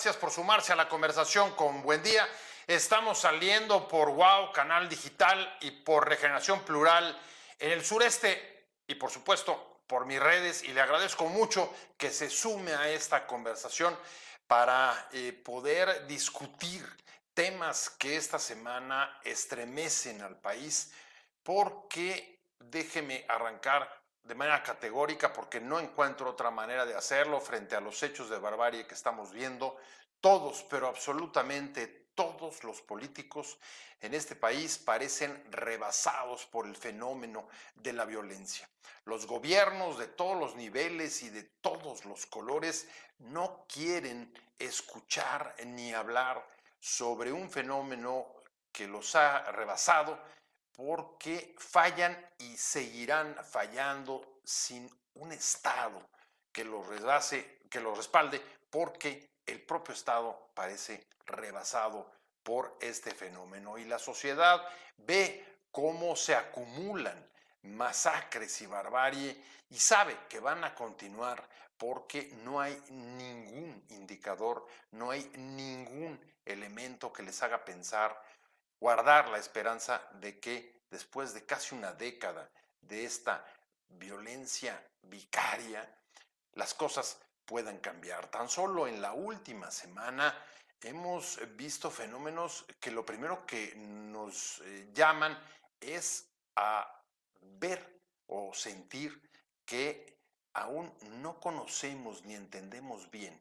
Gracias por sumarse a la conversación con Buen Día. Estamos saliendo por WOW, Canal Digital y por Regeneración Plural en el sureste y por supuesto por mis redes, y le agradezco mucho que se sume a esta conversación para poder discutir temas que esta semana estremecen al país, porque déjeme arrancar de manera categórica, porque no encuentro otra manera de hacerlo frente a los hechos de barbarie que estamos viendo. Todos, pero absolutamente todos los políticos en este país parecen rebasados por el fenómeno de la violencia. Los gobiernos de todos los niveles y de todos los colores no quieren escuchar ni hablar sobre un fenómeno que los ha rebasado, porque fallan y seguirán fallando sin un Estado que los rebase, que los respalde, porque el propio Estado parece rebasado por este fenómeno y la sociedad ve cómo se acumulan masacres y barbarie y sabe que van a continuar, porque no hay ningún indicador, no hay ningún elemento que les haga pensar, guardar la esperanza de que después de casi una década de esta violencia vicaria, las cosas puedan cambiar. Tan solo en la última semana hemos visto fenómenos que lo primero que nos llaman es a ver o sentir que aún no conocemos ni entendemos bien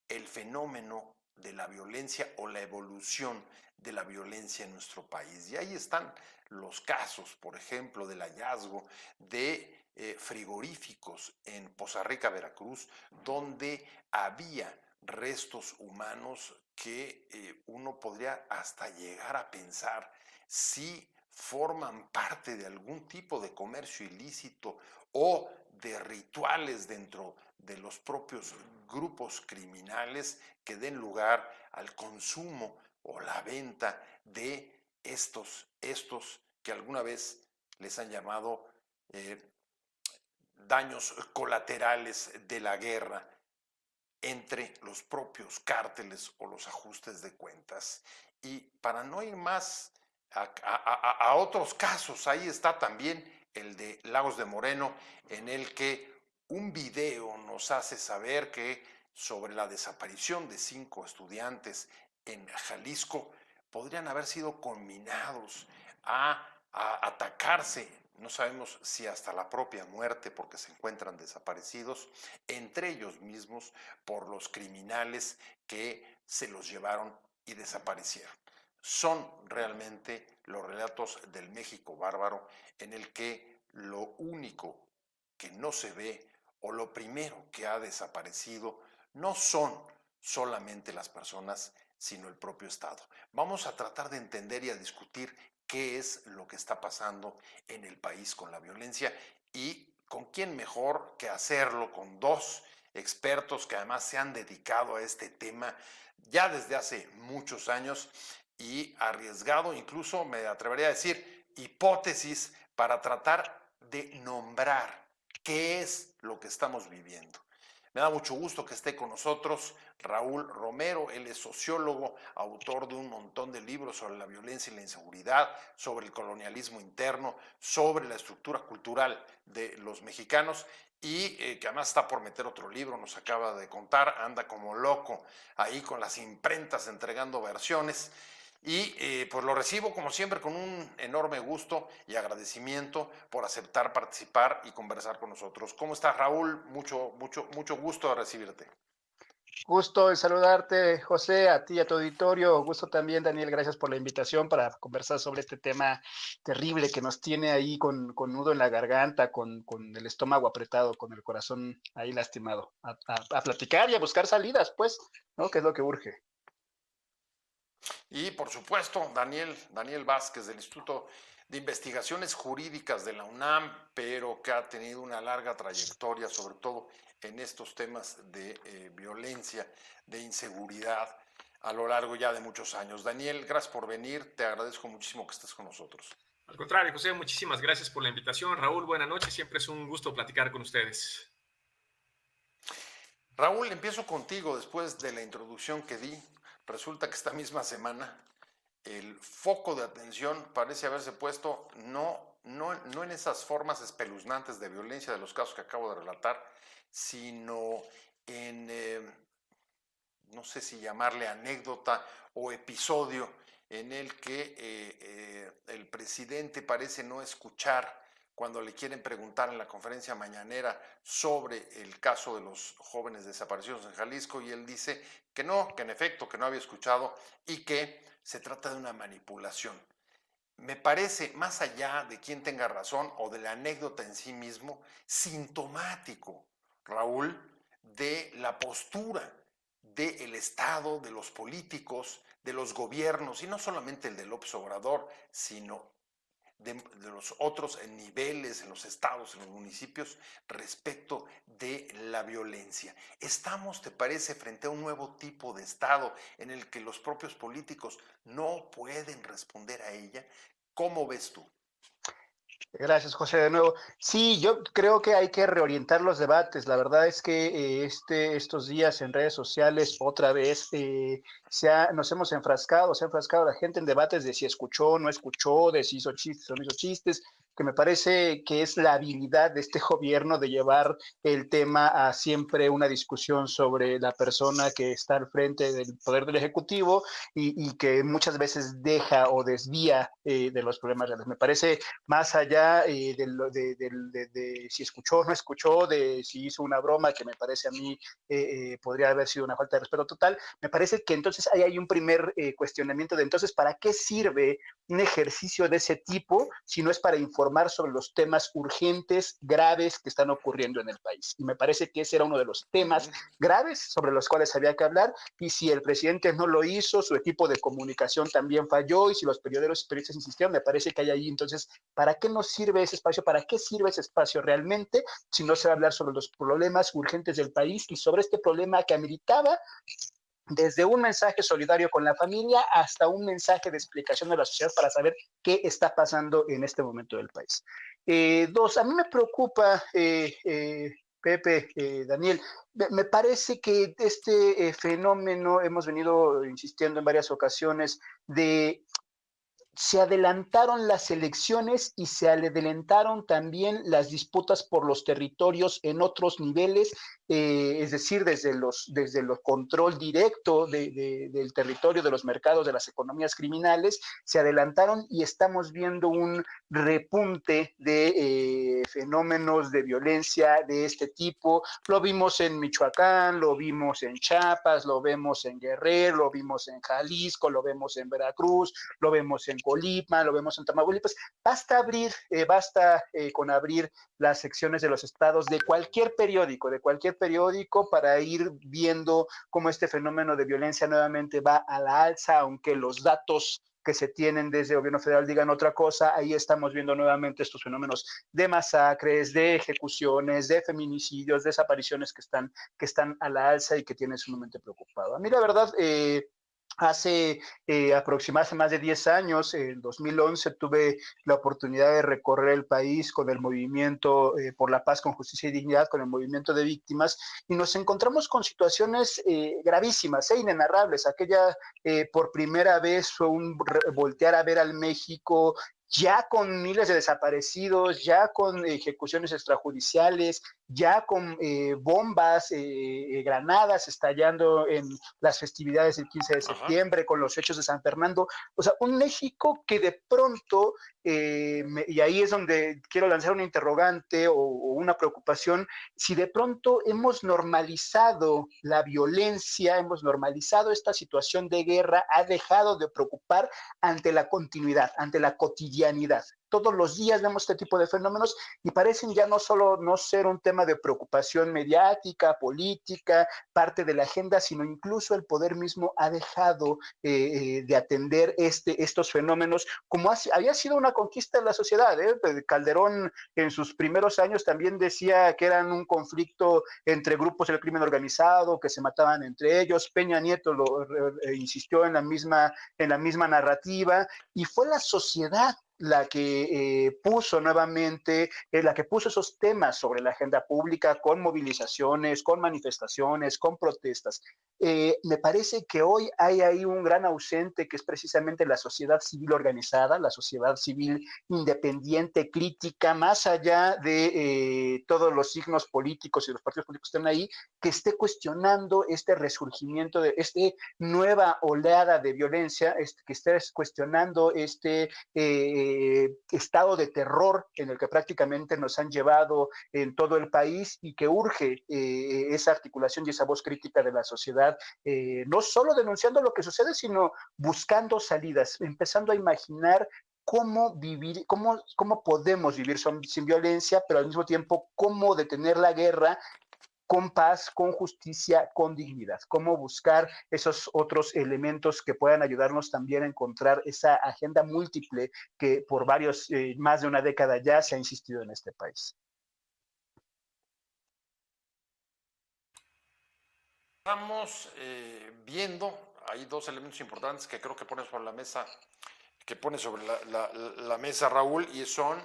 el fenómeno de la violencia o la evolución de la violencia en nuestro país. Y ahí están los casos, por ejemplo, del hallazgo de frigoríficos en Poza Rica, Veracruz, donde había restos humanos que uno podría hasta llegar a pensar si forman parte de algún tipo de comercio ilícito o de rituales dentro de los propios grupos criminales que den lugar al consumo o la venta de estos que alguna vez les han llamado eh, daños colaterales de la guerra entre los propios cárteles o los ajustes de cuentas. Y para no ir más a otros casos, ahí está también el de Lagos de Moreno, en el que un video nos hace saber que sobre la desaparición de 5 estudiantes en Jalisco podrían haber sido conminados a atacarse, no sabemos si hasta la propia muerte, porque se encuentran desaparecidos, entre ellos mismos, por los criminales que se los llevaron y desaparecieron. Son realmente los relatos del México bárbaro, en el que lo único que no se ve o lo primero que ha desaparecido no son solamente las personas, sino el propio Estado. Vamos a tratar de entender y a discutir qué es lo que está pasando en el país con la violencia, y con quién mejor que hacerlo con dos expertos que además se han dedicado a este tema ya desde hace muchos años y arriesgado, incluso me atrevería a decir, hipótesis para tratar de nombrar qué es lo que estamos viviendo. Me da mucho gusto que esté con nosotros Raúl Romero. Él es sociólogo, autor de un montón de libros sobre la violencia y la inseguridad, sobre el colonialismo interno, sobre la estructura cultural de los mexicanos, y que además está por meter otro libro, nos acaba de contar, anda como loco ahí con las imprentas entregando versiones. Y pues lo recibo como siempre con un enorme gusto y agradecimiento por aceptar participar y conversar con nosotros. ¿Cómo estás, Raúl? Mucho gusto de recibirte. Gusto en saludarte, José, a ti y a tu auditorio. Gusto también, Daniel. Gracias por la invitación para conversar sobre este tema terrible que nos tiene ahí con nudo en la garganta, con el estómago apretado, con el corazón ahí lastimado. A platicar y a buscar salidas, pues, ¿no? Que es lo que urge. Y por supuesto, Daniel Vázquez, del Instituto de Investigaciones Jurídicas de la UNAM, pero que ha tenido una larga trayectoria, sobre todo en estos temas de violencia, de inseguridad, a lo largo ya de muchos años. Daniel, gracias por venir, te agradezco muchísimo que estés con nosotros. Al contrario, José, muchísimas gracias por la invitación. Raúl, buenas noches. Siempre es un gusto platicar con ustedes. Raúl, empiezo contigo después de la introducción que di. Resulta que esta misma semana el foco de atención parece haberse puesto no en esas formas espeluznantes de violencia de los casos que acabo de relatar, sino en, no sé si llamarle anécdota o episodio en el que el presidente parece no escuchar cuando le quieren preguntar en la conferencia mañanera sobre el caso de los jóvenes desaparecidos en Jalisco, y él dice que no, que en efecto, que no había escuchado y que se trata de una manipulación. Me parece, más allá de quién tenga razón o de la anécdota en sí mismo, sintomático, Raúl, de la postura del Estado, de los políticos, de los gobiernos, y no solamente el de López Obrador, sino de los otros niveles, en los estados, en los municipios, respecto de la violencia. ¿Estamos, te parece, frente a un nuevo tipo de Estado en el que los propios políticos no pueden responder a ella? ¿Cómo ves tú? Gracias, José, de nuevo. Sí, yo creo que hay que reorientar los debates. La verdad es que estos días en redes sociales otra vez nos hemos enfrascado, se ha enfrascado la gente en debates de si escuchó, no escuchó, de si hizo chistes o no hizo chistes, que me parece que es la habilidad de este gobierno de llevar el tema a siempre una discusión sobre la persona que está al frente del poder del Ejecutivo y que muchas veces deja o desvía de los problemas reales. Me parece más allá de si escuchó o no escuchó, de si hizo una broma, que me parece a mí podría haber sido una falta de respeto total, me parece que entonces ahí hay un primer cuestionamiento de entonces, ¿para qué sirve un ejercicio de ese tipo si no es para informar sobre los temas urgentes, graves que están ocurriendo en el país? Y me parece que ese era uno de los temas graves sobre los cuales había que hablar, y si el presidente no lo hizo, su equipo de comunicación también falló, y si los periodistas insistieron, me parece que hay ahí entonces, ¿para qué nos sirve ese espacio? ¿Para qué sirve ese espacio realmente si no se va a hablar sobre los problemas urgentes del país y sobre este problema que ameritaba desde un mensaje solidario con la familia hasta un mensaje de explicación de la sociedad para saber qué está pasando en este momento del país? Dos, a mí me preocupa, Pepe, Daniel, me parece que este fenómeno, hemos venido insistiendo en varias ocasiones, de se adelantaron las elecciones y se adelantaron también las disputas por los territorios en otros niveles, es decir, desde los control directo del territorio, de los mercados, de las economías criminales, se adelantaron y estamos viendo un repunte de fenómenos de violencia de este tipo. Lo vimos en Michoacán, lo vimos en Chiapas, lo vemos en Guerrero, lo vimos en Jalisco, lo vemos en Veracruz, lo vemos en Colima, lo vemos en Tamaulipas. Basta con abrir las secciones de los estados de cualquier periódico para ir viendo cómo este fenómeno de violencia nuevamente va a la alza, aunque los datos que se tienen desde el gobierno federal digan otra cosa. Ahí estamos viendo nuevamente estos fenómenos de masacres, de ejecuciones, de feminicidios, desapariciones que están a la alza y que tienen sumamente preocupado. A mí la verdad, hace aproximadamente más de 10 años, en 2011, tuve la oportunidad de recorrer el país con el movimiento por la paz, con justicia y dignidad, con el movimiento de víctimas, y nos encontramos con situaciones gravísimas, inenarrables. Aquella por primera vez fue un voltear a ver al México ya con miles de desaparecidos, ya con ejecuciones extrajudiciales, ya con bombas, granadas estallando en las festividades del 15 de septiembre, con los hechos de San Fernando. O sea, un México que de pronto, y ahí es donde quiero lanzar una interrogante o una preocupación, si de pronto hemos normalizado la violencia, hemos normalizado esta situación de guerra, ha dejado de preocupar ante la continuidad, ante la cotidianidad. Todos los días vemos este tipo de fenómenos y parecen ya no solo no ser un tema de preocupación mediática, política, parte de la agenda, sino incluso el poder mismo ha dejado de atender estos fenómenos como había sido una conquista de la sociedad. Calderón en sus primeros años también decía que eran un conflicto entre grupos del crimen organizado, que se mataban entre ellos. Peña Nieto insistió en la misma narrativa, y fue la sociedad la que puso nuevamente, la que puso esos temas sobre la agenda pública con movilizaciones, con manifestaciones, con protestas. Me parece que hoy hay ahí un gran ausente que es precisamente la sociedad civil organizada, la sociedad civil independiente, crítica, más allá de todos los signos políticos y los partidos políticos que están ahí, que esté cuestionando este resurgimiento de esta nueva oleada de violencia, que esté cuestionando este estado de terror en el que prácticamente nos han llevado en todo el país y que urge esa articulación y esa voz crítica de la sociedad, no solo denunciando lo que sucede, sino buscando salidas, empezando a imaginar cómo vivir, cómo podemos vivir sin violencia, pero al mismo tiempo cómo detener la guerra con paz, con justicia, con dignidad. Cómo buscar esos otros elementos que puedan ayudarnos también a encontrar esa agenda múltiple que por más de una década ya se ha insistido en este país. Estamos viendo, hay dos elementos importantes que creo que pones sobre la mesa, la mesa, Raúl, y son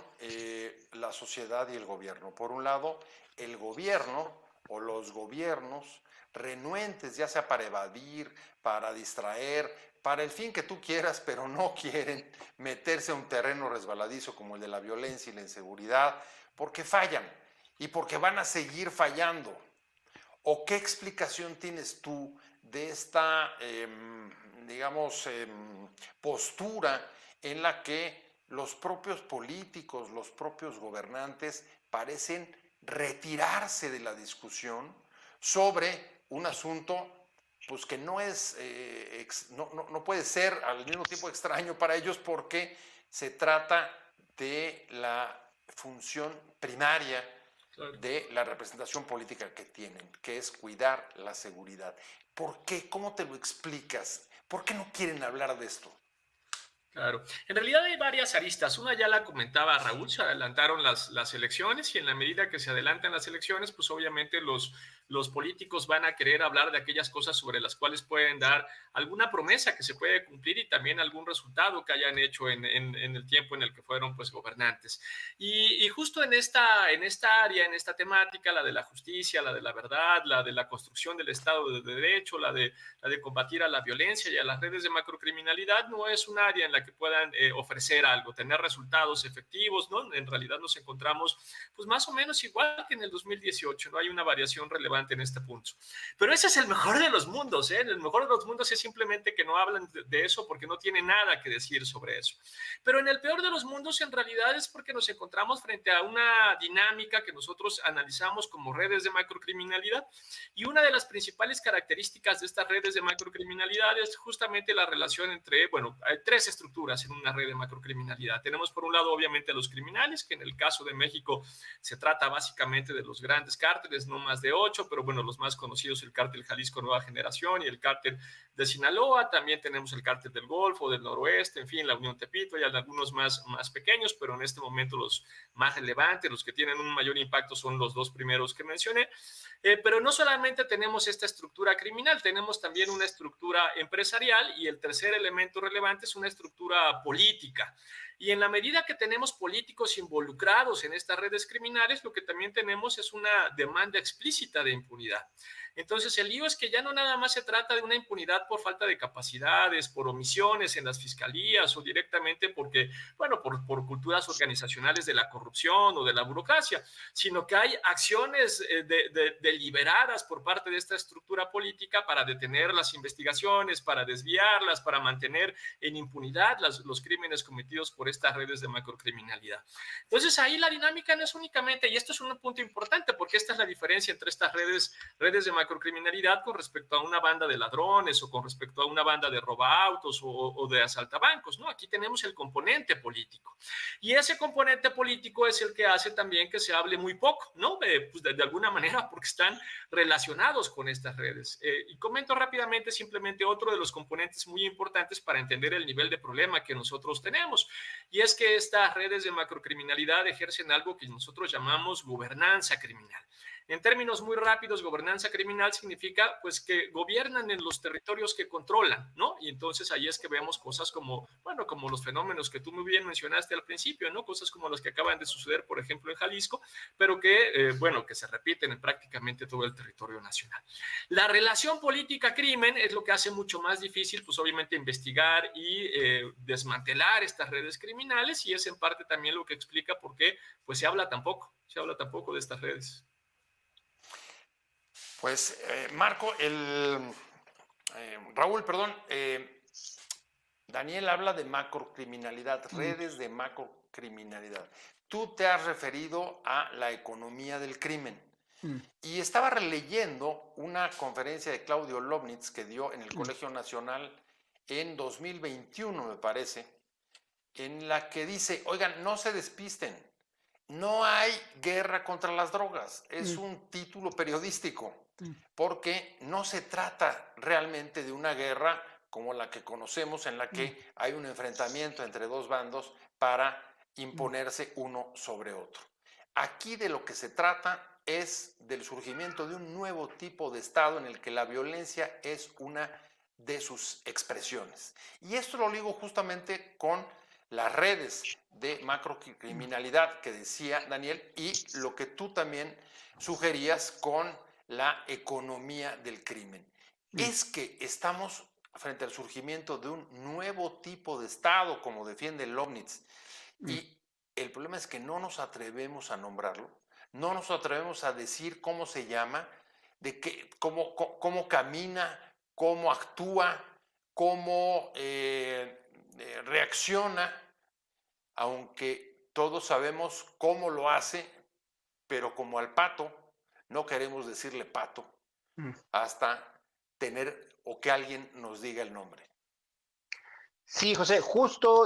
la sociedad y el gobierno. Por un lado, el gobierno o los gobiernos renuentes, ya sea para evadir, para distraer, para el fin que tú quieras, pero no quieren meterse a un terreno resbaladizo como el de la violencia y la inseguridad, porque fallan y porque van a seguir fallando. ¿O qué explicación tienes tú de esta, postura en la que los propios políticos, los propios gobernantes parecen retirarse de la discusión sobre un asunto pues que no es, no puede ser al mismo tiempo extraño para ellos, porque se trata de la función primaria de la representación política que tienen, que es cuidar la seguridad? ¿Por qué? ¿Cómo te lo explicas? ¿Por qué no quieren hablar de esto? Claro, en realidad hay varias aristas. Una ya la comentaba Raúl, se adelantaron las elecciones y en la medida que se adelantan las elecciones, pues obviamente los políticos van a querer hablar de aquellas cosas sobre las cuales pueden dar alguna promesa que se puede cumplir y también algún resultado que hayan hecho en el tiempo en el que fueron pues gobernantes. Y justo en esta área, en esta temática, la de la justicia, la de la verdad, la de la construcción del Estado de Derecho, la de combatir a la violencia y a las redes de macrocriminalidad, no es un área en la que puedan ofrecer algo, tener resultados efectivos, ¿no? En realidad nos encontramos pues más o menos igual que en el 2018, no hay una variación relevante en este punto. Pero ese es el mejor de los mundos, ¿eh? El mejor de los mundos es simplemente que no hablan de eso porque no tienen nada que decir sobre eso. Pero en el peor de los mundos en realidad es porque nos encontramos frente a una dinámica que nosotros analizamos como redes de macrocriminalidad, y una de las principales características de estas redes de macrocriminalidad es justamente la relación entre, bueno, hay tres estructuras en una red de macrocriminalidad. Tenemos por un lado obviamente a los criminales, que en el caso de México se trata básicamente de los grandes cárteles, no más de 8, pero bueno, los más conocidos, el cártel Jalisco Nueva Generación y el cártel de Sinaloa. También tenemos el cártel del Golfo, del Noroeste, en fin, la Unión Tepito y algunos más pequeños, pero en este momento los más relevantes, los que tienen un mayor impacto son los dos primeros que mencioné. Pero no solamente tenemos esta estructura criminal, tenemos también una estructura empresarial, y el tercer elemento relevante es una estructura política. Y en la medida que tenemos políticos involucrados en estas redes criminales, lo que también tenemos es una demanda explícita de impunidad. Entonces, el lío es que ya no nada más se trata de una impunidad por falta de capacidades, por omisiones en las fiscalías o directamente porque, bueno, por culturas organizacionales de la corrupción o de la burocracia, sino que hay acciones deliberadas por parte de esta estructura política para detener las investigaciones, para desviarlas, para mantener en impunidad los crímenes cometidos por estas redes de macrocriminalidad. Entonces, ahí la dinámica no es únicamente, y esto es un punto importante porque esta es la diferencia entre estas redes de macrocriminalidad con respecto a una banda de ladrones o con respecto a una banda de robaautos o de asaltabancos, ¿no? Aquí tenemos el componente político, y ese componente político es el que hace también que se hable muy poco, ¿no? Pues de alguna manera porque están relacionados con estas redes. Y comento rápidamente simplemente otro de los componentes muy importantes para entender el nivel de problema que nosotros tenemos, y es que estas redes de macrocriminalidad ejercen algo que nosotros llamamos gobernanza criminal. En términos muy rápidos, gobernanza criminal significa pues que gobiernan en los territorios que controlan, ¿no? Y entonces ahí es que vemos cosas como, bueno, como los fenómenos que tú muy bien mencionaste al principio, ¿no? Cosas como las que acaban de suceder, por ejemplo, en Jalisco, pero que, bueno, que se repiten en prácticamente todo el territorio nacional. La relación política-crimen es lo que hace mucho más difícil, pues obviamente investigar y desmantelar estas redes criminales, y es en parte también lo que explica por qué pues se habla tan poco de estas redes. Pues Marco, Raúl, perdón, Daniel habla de macrocriminalidad, redes de macrocriminalidad. Tú te has referido a la economía del crimen. Y estaba releyendo una conferencia de Claudio Lobnitz que dio en el Colegio Nacional en 2021, me parece, en la que dice, oigan, no se despisten, no hay guerra contra las drogas, es un título periodístico, porque no se trata realmente de una guerra como la que conocemos, en la que hay un enfrentamiento entre dos bandos para imponerse uno sobre otro. Aquí de lo que se trata es del surgimiento de un nuevo tipo de Estado en el que la violencia es una de sus expresiones. Y esto lo ligo justamente con las redes de macrocriminalidad que decía Daniel y lo que tú también sugerías con la economía del crimen. Es que estamos frente al surgimiento de un nuevo tipo de Estado, como defiende Lobnitz, y el problema es que no nos atrevemos a nombrarlo, no nos atrevemos a decir cómo se llama, de qué, cómo camina, cómo actúa, cómo reacciona, aunque todos sabemos cómo lo hace, pero como al pato, no queremos decirle pato hasta tener o que alguien nos diga el nombre. Sí, José, justo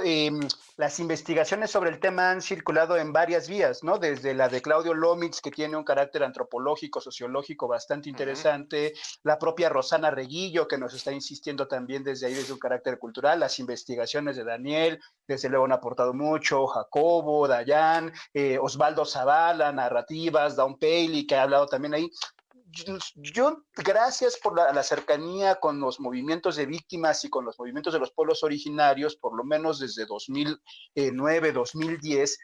las investigaciones sobre el tema han circulado en varias vías, ¿no? Desde la de Claudio Lobnitz, que tiene un carácter antropológico, sociológico bastante interesante, la propia Rosana Reguillo, que nos está insistiendo también desde ahí, desde un carácter cultural, las investigaciones de Daniel, desde luego han aportado mucho, Jacobo, Dayan, Osvaldo Zavala, narrativas, Dawn Paley, que ha hablado también ahí. Yo, gracias por la cercanía con los movimientos de víctimas y con los movimientos de los pueblos originarios, por lo menos desde 2009, 2010,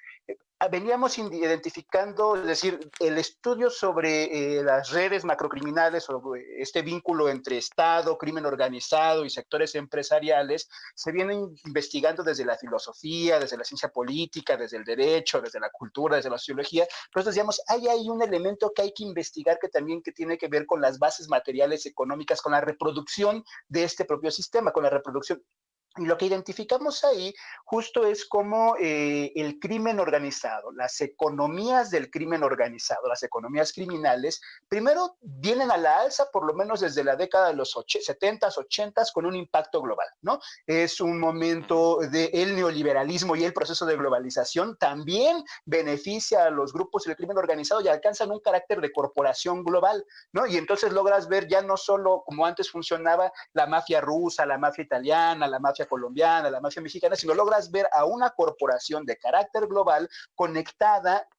veníamos identificando, es decir, el estudio sobre las redes macrocriminales, sobre este vínculo entre Estado, crimen organizado y sectores empresariales, se viene investigando desde la filosofía, desde la ciencia política, desde el derecho, desde la cultura, desde la sociología. Entonces decíamos, hay un elemento que hay que investigar que también que tiene que ver con las bases materiales económicas, con la reproducción de este propio sistema, con la reproducción. Y lo que identificamos ahí justo es cómo el crimen organizado, las economías del crimen organizado, las economías criminales, primero vienen a la alza por lo menos desde la década de los 70s, 80s con un impacto global, ¿no? Es un momento del neoliberalismo y el proceso de globalización también beneficia a los grupos del crimen organizado y alcanzan un carácter de corporación global, ¿no? Y entonces logras ver ya no solo como antes funcionaba la mafia rusa, la mafia italiana, la mafia colombiana, la mafia mexicana, sino logras ver a una corporación de carácter global conectada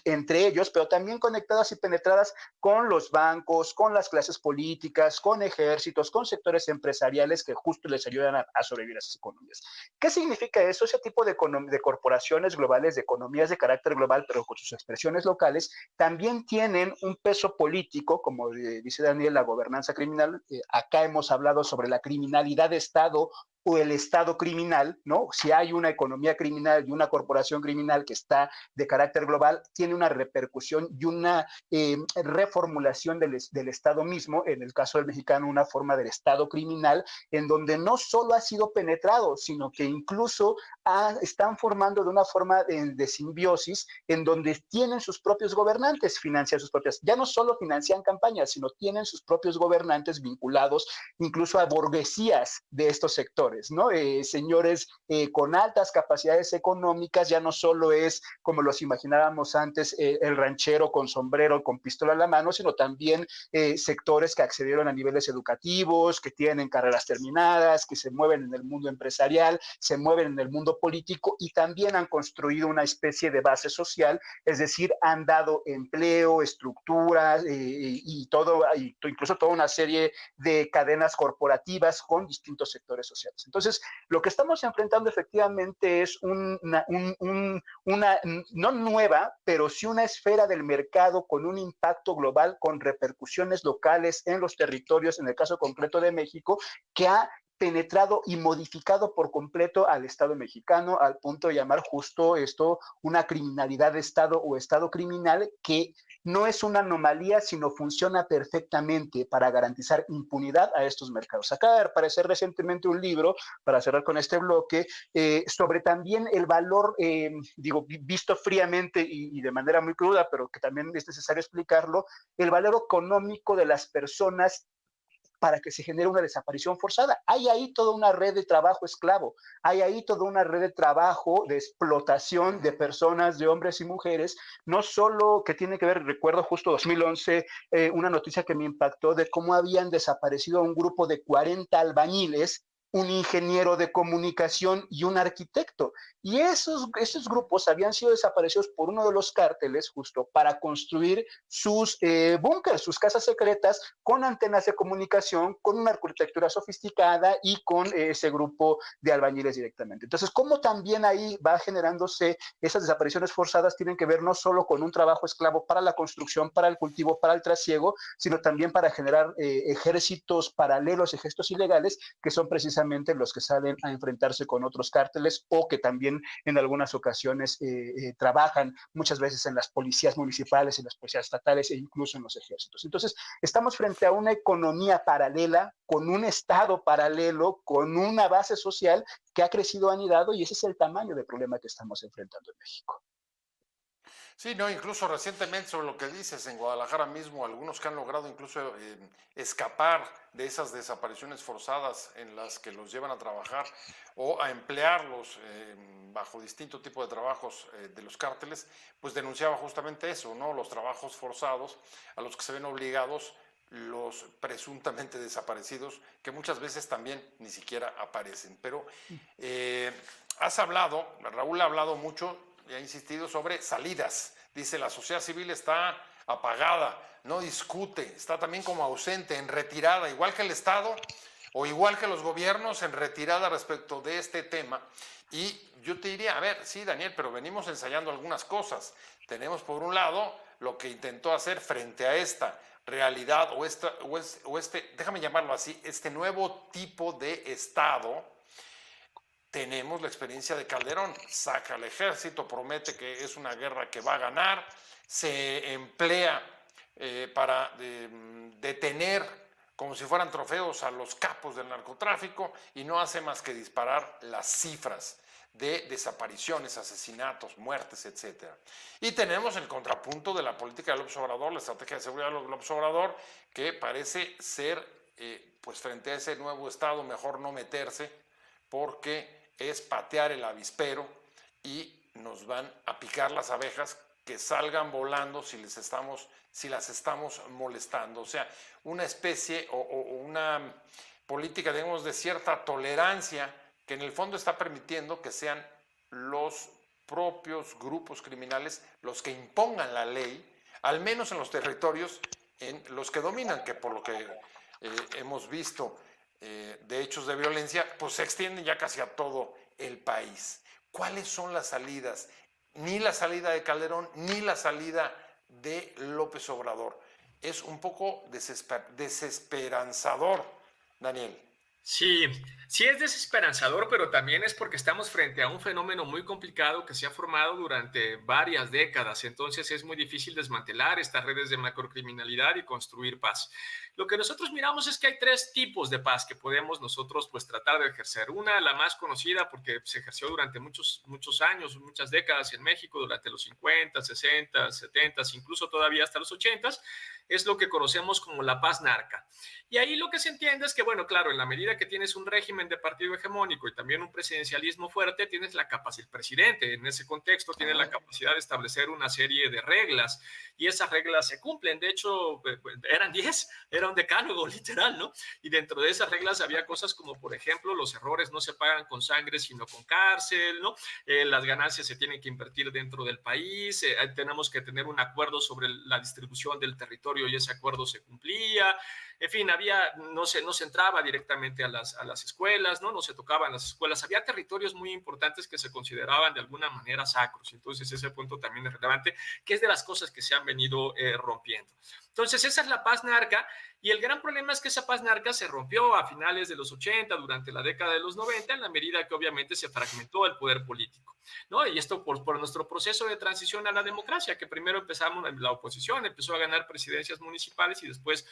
entre ellos, pero también conectadas y penetradas con los bancos, con las clases políticas, con ejércitos, con sectores empresariales que justo les ayudan a sobrevivir a esas economías. ¿Qué significa eso? Ese tipo de corporaciones globales, de economías de carácter global, pero con sus expresiones locales, también tienen un peso político, como dice Daniel, la gobernanza criminal. Acá hemos hablado sobre la criminalidad de Estado o el Estado criminal, ¿no? Si hay una economía criminal y una corporación criminal que está de carácter global, tiene una repercusión y una reformulación del Estado mismo, en el caso del mexicano, una forma del Estado criminal, en donde no solo ha sido penetrado, sino que incluso están formando de una forma de simbiosis, en donde tienen sus propios gobernantes, financian sus propias, ya no solo financian campañas, sino tienen sus propios gobernantes vinculados incluso a burguesías de estos sectores, ¿no? Señores con altas capacidades económicas, ya no solo es como los imaginábamos antes, el ranchero con sombrero, con pistola en la mano, sino también sectores que accedieron a niveles educativos, que tienen carreras terminadas, que se mueven en el mundo empresarial, se mueven en el mundo político y también han construido una especie de base social, es decir, han dado empleo, estructuras y todo, incluso toda una serie de cadenas corporativas con distintos sectores sociales. Entonces, lo que estamos enfrentando efectivamente es una no nueva, pero sí una esfera del mercado con un impacto global, con repercusiones locales en los territorios, en el caso concreto de México, que ha penetrado y modificado por completo al Estado mexicano, al punto de llamar justo esto una criminalidad de Estado o Estado criminal, que no es una anomalía, sino funciona perfectamente para garantizar impunidad a estos mercados. Acaba de aparecer recientemente un libro, para cerrar con este bloque, sobre también el valor, visto fríamente y de manera muy cruda, pero que también es necesario explicarlo, el valor económico de las personas para que se genere una desaparición forzada. Hay ahí toda una red de trabajo esclavo, hay ahí toda una red de trabajo, de explotación de personas, de hombres y mujeres, no solo que tiene que ver, recuerdo justo 2011, una noticia que me impactó de cómo habían desaparecido un grupo de 40 albañiles, un ingeniero de comunicación y un arquitecto. Y esos grupos habían sido desaparecidos por uno de los cárteles justo para construir sus búnkers, sus casas secretas con antenas de comunicación, con una arquitectura sofisticada y con ese grupo de albañiles directamente. Entonces, cómo también ahí va generándose esas desapariciones forzadas tienen que ver no solo con un trabajo esclavo para la construcción, para el cultivo, para el trasiego, sino también para generar ejércitos paralelos, ejércitos ilegales, que son precisamente los que salen a enfrentarse con otros cárteles o que también en algunas ocasiones trabajan muchas veces en las policías municipales, en las policías estatales e incluso en los ejércitos. Entonces, estamos frente a una economía paralela, con un Estado paralelo, con una base social que ha crecido anidado y ese es el tamaño del problema que estamos enfrentando en México. Sí, no, incluso recientemente sobre lo que dices, en Guadalajara mismo, algunos que han logrado incluso escapar de esas desapariciones forzadas en las que los llevan a trabajar o a emplearlos bajo distinto tipo de trabajos de los cárteles, pues denunciaba justamente eso, ¿no? Los trabajos forzados a los que se ven obligados los presuntamente desaparecidos, que muchas veces también ni siquiera aparecen. Pero has hablado, Raúl ha hablado mucho y ha insistido sobre salidas. Dice, la sociedad civil está apagada, no discute, está también como ausente, en retirada, igual que el Estado o igual que los gobiernos, en retirada respecto de este tema. Y yo te diría, a ver, sí, Daniel, pero venimos ensayando algunas cosas. Tenemos por un lado lo que intentó hacer frente a esta realidad o este, déjame llamarlo así, este nuevo tipo de Estado. Tenemos la experiencia de Calderón, saca al ejército, promete que es una guerra que va a ganar, se emplea para detener como si fueran trofeos a los capos del narcotráfico y no hace más que disparar las cifras de desapariciones, asesinatos, muertes, etc. Y tenemos el contrapunto de la política de López Obrador, la estrategia de seguridad de López Obrador, que parece ser, pues frente a ese nuevo Estado, mejor no meterse, porque es patear el avispero y nos van a picar las abejas, que salgan volando si las estamos molestando. O sea, una especie o una política, digamos, de cierta tolerancia que en el fondo está permitiendo que sean los propios grupos criminales los que impongan la ley, al menos en los territorios en los que dominan, que por lo que hemos visto de hechos de violencia, pues se extienden ya casi a todo el país. ¿Cuáles son las salidas? Ni la salida de Calderón, ni la salida de López Obrador. Es un poco desesperanzador, Daniel. Sí, sí es desesperanzador, pero también es porque estamos frente a un fenómeno muy complicado que se ha formado durante varias décadas. Entonces es muy difícil desmantelar estas redes de macrocriminalidad y construir paz. Lo que nosotros miramos es que hay tres tipos de paz que podemos nosotros pues tratar de ejercer. Una, la más conocida porque se ejerció durante muchos años, muchas décadas en México, durante los 50, 60, 70, incluso todavía hasta los 80, es lo que conocemos como la paz narca. Y ahí lo que se entiende es que, bueno, claro, en la medida que tienes un régimen régimen de partido hegemónico y también un presidencialismo fuerte, tienes la capacidad, el presidente en ese contexto tiene la capacidad de establecer una serie de reglas y esas reglas se cumplen. De hecho, eran 10, era un decálogo literal, ¿no? Y dentro de esas reglas había cosas como, por ejemplo, los errores no se pagan con sangre, sino con cárcel, ¿no? Las ganancias se tienen que invertir dentro del país, tenemos que tener un acuerdo sobre la distribución del territorio y ese acuerdo se cumplía. En fin, no se entraba directamente a las escuelas, ¿no? No se tocaban las escuelas. Había territorios muy importantes que se consideraban de alguna manera sacros. Entonces, ese punto también es relevante, que es de las cosas que se han venido rompiendo. Entonces, esa es la paz narca. Y el gran problema es que esa paz narca se rompió a finales de los 80, durante la década de los 90, en la medida que obviamente se fragmentó el poder político, ¿no? Y esto por nuestro proceso de transición a la democracia, que primero empezamos en la oposición, empezó a ganar presidencias municipales y después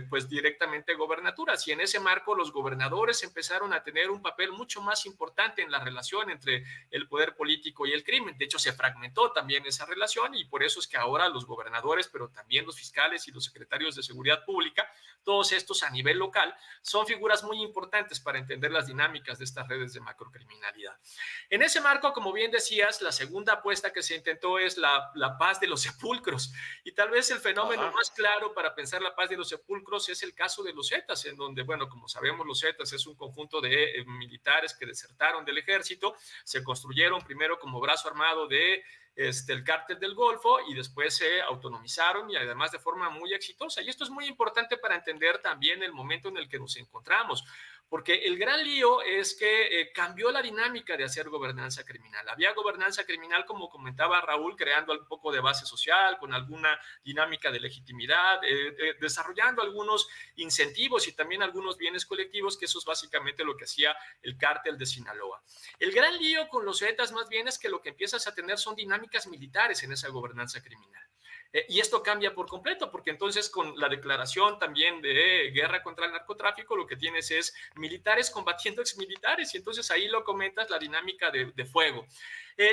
pues directamente gobernaturas. Y en ese marco los gobernadores empezaron a tener un papel mucho más importante en la relación entre el poder político y el crimen. De hecho, se fragmentó también esa relación y por eso es que ahora los gobernadores, pero también los fiscales y los secretarios de seguridad pública, todos estos a nivel local, son figuras muy importantes para entender las dinámicas de estas redes de macrocriminalidad. En ese marco, como bien decías, la segunda apuesta que se intentó es la paz de los sepulcros. Y tal vez el fenómeno más claro para pensar la paz de los sepulcros es el caso de los Zetas, en donde, bueno, como sabemos, los Zetas es un conjunto de militares que desertaron del ejército, se construyeron primero como brazo armado de el cártel del Golfo y después se autonomizaron y además de forma muy exitosa. Y esto es muy importante para entender también el momento en el que nos encontramos, porque el gran lío es que cambió la dinámica de hacer gobernanza criminal. Había gobernanza criminal, como comentaba Raúl, creando un poco de base social, con alguna dinámica de legitimidad, desarrollando algunos incentivos y también algunos bienes colectivos, que eso es básicamente lo que hacía el cártel de Sinaloa. El gran lío con los Zetas más bien es que lo que empiezas a tener son dinámicas militares en esa gobernanza criminal. Y esto cambia por completo, porque entonces con la declaración también de guerra contra el narcotráfico, lo que tienes es militares combatiendo exmilitares, y entonces ahí lo comentas, la dinámica de fuego.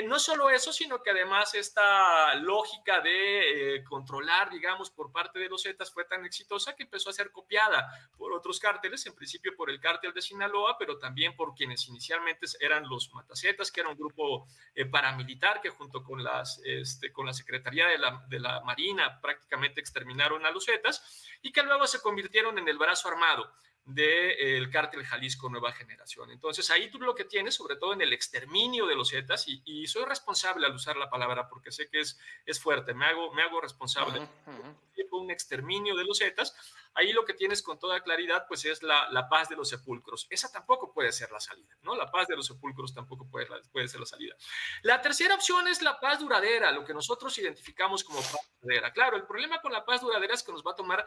No solo eso, sino que además esta lógica de controlar, digamos, por parte de los Zetas fue tan exitosa que empezó a ser copiada por otros cárteles, en principio por el cártel de Sinaloa, pero también por quienes inicialmente eran los Matazetas, que era un grupo paramilitar que junto con la Secretaría de la Marina prácticamente exterminaron a los Zetas y que luego se convirtieron en el brazo armado del cártel Jalisco Nueva Generación. Entonces ahí tú lo que tienes, sobre todo en el exterminio de los Zetas, y soy responsable al usar la palabra porque sé que es fuerte, me hago responsable. Fue un exterminio de los Zetas. Ahí lo que tienes con toda claridad pues es la paz de los sepulcros. Esa tampoco puede ser la salida, ¿no? La paz de los sepulcros tampoco puede ser la salida. La tercera opción es la paz duradera, lo que nosotros identificamos como paz duradera. Claro, el problema con la paz duradera es que nos va a tomar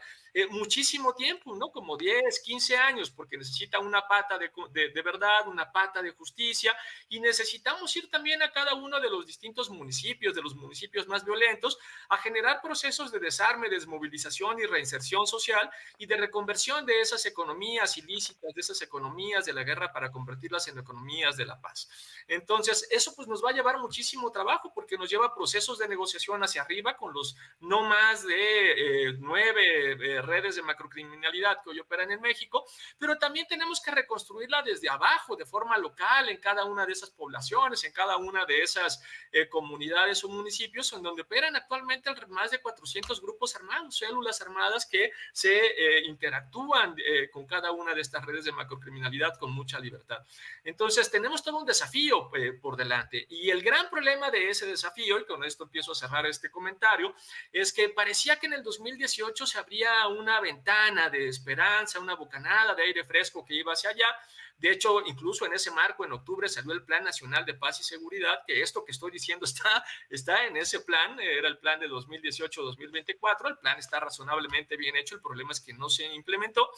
muchísimo tiempo, ¿no? Como 10, 15 años, porque necesita una pata de verdad, una pata de justicia, y necesitamos ir también a cada uno de los distintos municipios, de los municipios más violentos, a generar procesos de desarme, desmovilización y reinserción social y de reconversión de esas economías ilícitas, de esas economías de la guerra para convertirlas en economías de la paz. Entonces, eso pues nos va a llevar muchísimo trabajo porque nos lleva a procesos de negociación hacia arriba con los no más de 9 redes de macrocriminalidad que hoy operan en México, pero también tenemos que reconstruirla desde abajo, de forma local, en cada una de esas poblaciones, en cada una de esas comunidades o municipios en donde operan actualmente más de 400 grupos armados, células armadas que se interactúan con cada una de estas redes de macrocriminalidad con mucha libertad. Entonces, tenemos todo un desafío por delante. Y el gran problema de ese desafío, y con esto empiezo a cerrar este comentario, es que parecía que en el 2018 se abría una ventana de esperanza, una bocanada de aire fresco que iba hacia allá. De hecho, incluso en ese marco, en octubre, salió el Plan Nacional de Paz y Seguridad, que esto que estoy diciendo está en ese plan, era el plan de 2018-2024, el plan está razonablemente bien hecho, el problema es que no se implementó.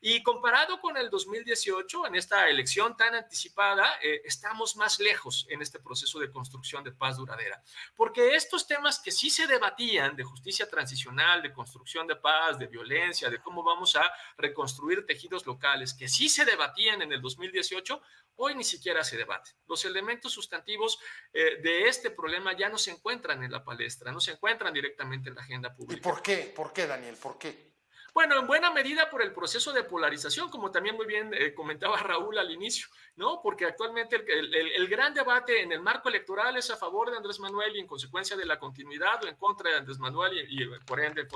Y comparado con el 2018, en esta elección tan anticipada, estamos más lejos en este proceso de construcción de paz duradera. Porque estos temas que sí se debatían de justicia transicional, de construcción de paz, de violencia, de cómo vamos a reconstruir tejidos locales, que sí se debatían en el 2018, hoy ni siquiera se debate. Los elementos sustantivos de este problema ya no se encuentran en la palestra, no se encuentran directamente en la agenda pública. ¿Y por qué? ¿Por qué, Daniel? ¿Por qué? Bueno, en buena medida por el proceso de polarización, como también muy bien comentaba Raúl al inicio, ¿no? Porque actualmente el gran debate en el marco electoral es a favor de Andrés Manuel y en consecuencia de la continuidad o en contra de Andrés Manuel y por ende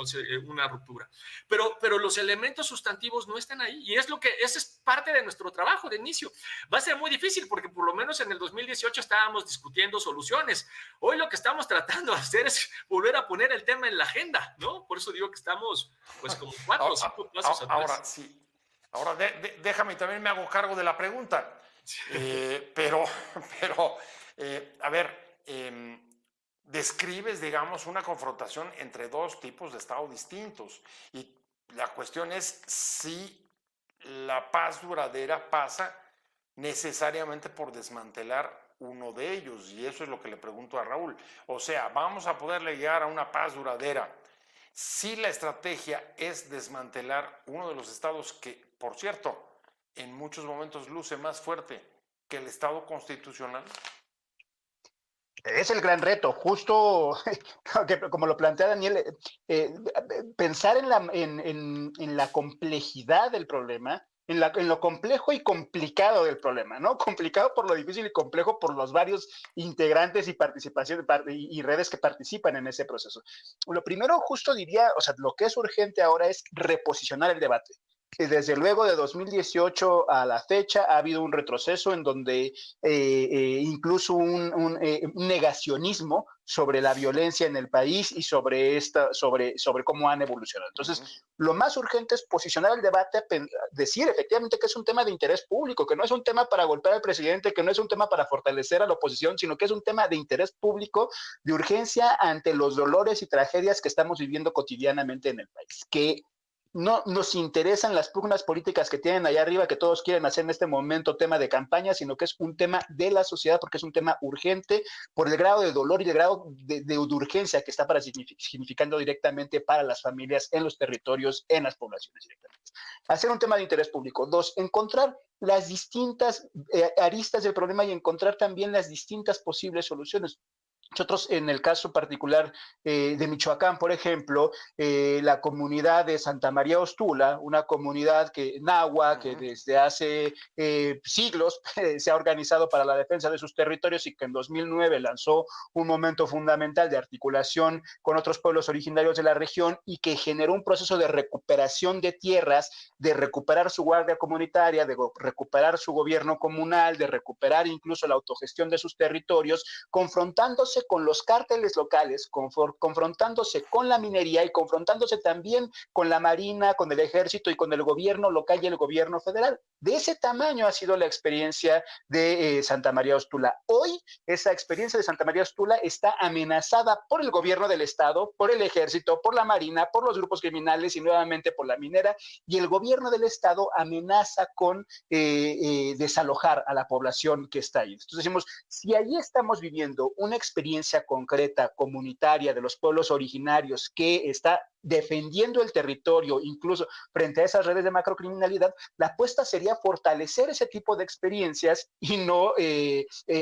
una ruptura. Pero los elementos sustantivos no están ahí y ese es parte de nuestro trabajo de inicio. Va a ser muy difícil porque por lo menos en el 2018 estábamos discutiendo soluciones. Hoy lo que estamos tratando de hacer es volver a poner el tema en la agenda, ¿no? Por eso digo que estamos pues como 4 o 5 pasos atrás. Ahora sí, ahora déjame, también me hago cargo de la pregunta. Pero a ver, describes, digamos, una confrontación entre dos tipos de Estado distintos. Y la cuestión es si la paz duradera pasa necesariamente por desmantelar uno de ellos. Y eso es lo que le pregunto a Raúl. O sea, ¿vamos a poderle llegar a una paz duradera si la estrategia es desmantelar uno de los estados que, por cierto, en muchos momentos luce más fuerte que el Estado constitucional? Es el gran reto, justo como lo plantea Daniel, pensar en la complejidad del problema, en lo complejo y complicado del problema, ¿no? Complicado por lo difícil y complejo por los varios integrantes y participación y redes que participan en ese proceso. Lo primero, justo diría, o sea, lo que es urgente ahora es reposicionar el debate. Desde luego de 2018 a la fecha ha habido un retroceso en donde incluso un negacionismo sobre la violencia en el país y sobre cómo han evolucionado. Entonces, lo más urgente es posicionar el debate, decir efectivamente que es un tema de interés público, que no es un tema para golpear al presidente, que no es un tema para fortalecer a la oposición, sino que es un tema de interés público, de urgencia ante los dolores y tragedias que estamos viviendo cotidianamente en el país. Que no nos interesan las pugnas políticas que tienen allá arriba, que todos quieren hacer en este momento tema de campaña, sino que es un tema de la sociedad, porque es un tema urgente por el grado de dolor y el grado de urgencia que está significando directamente para las familias en los territorios, en las poblaciones directamente. Hacer un tema de interés público. Dos, encontrar las distintas aristas del problema y encontrar también las distintas posibles soluciones. Nosotros, en el caso particular de Michoacán, por ejemplo, la comunidad de Santa María Ostula, una comunidad náhuatl que desde hace siglos se ha organizado para la defensa de sus territorios y que en 2009 lanzó un momento fundamental de articulación con otros pueblos originarios de la región y que generó un proceso de recuperación de tierras, de recuperar su guardia comunitaria, de recuperar su gobierno comunal, de recuperar incluso la autogestión de sus territorios, confrontándose con los cárteles locales, confrontándose con la minería y confrontándose también con la Marina, con el Ejército y con el gobierno local y el gobierno federal. De ese tamaño ha sido la experiencia de Santa María Ostula. Hoy, esa experiencia de Santa María Ostula está amenazada por el gobierno del Estado, por el Ejército, por la Marina, por los grupos criminales y nuevamente por la minera, y el gobierno del Estado amenaza con desalojar a la población que está ahí. Entonces decimos, si allí estamos viviendo una experiencia concreta, comunitaria de los pueblos originarios que está defendiendo el territorio, incluso frente a esas redes de macrocriminalidad, la apuesta sería fortalecer ese tipo de experiencias y no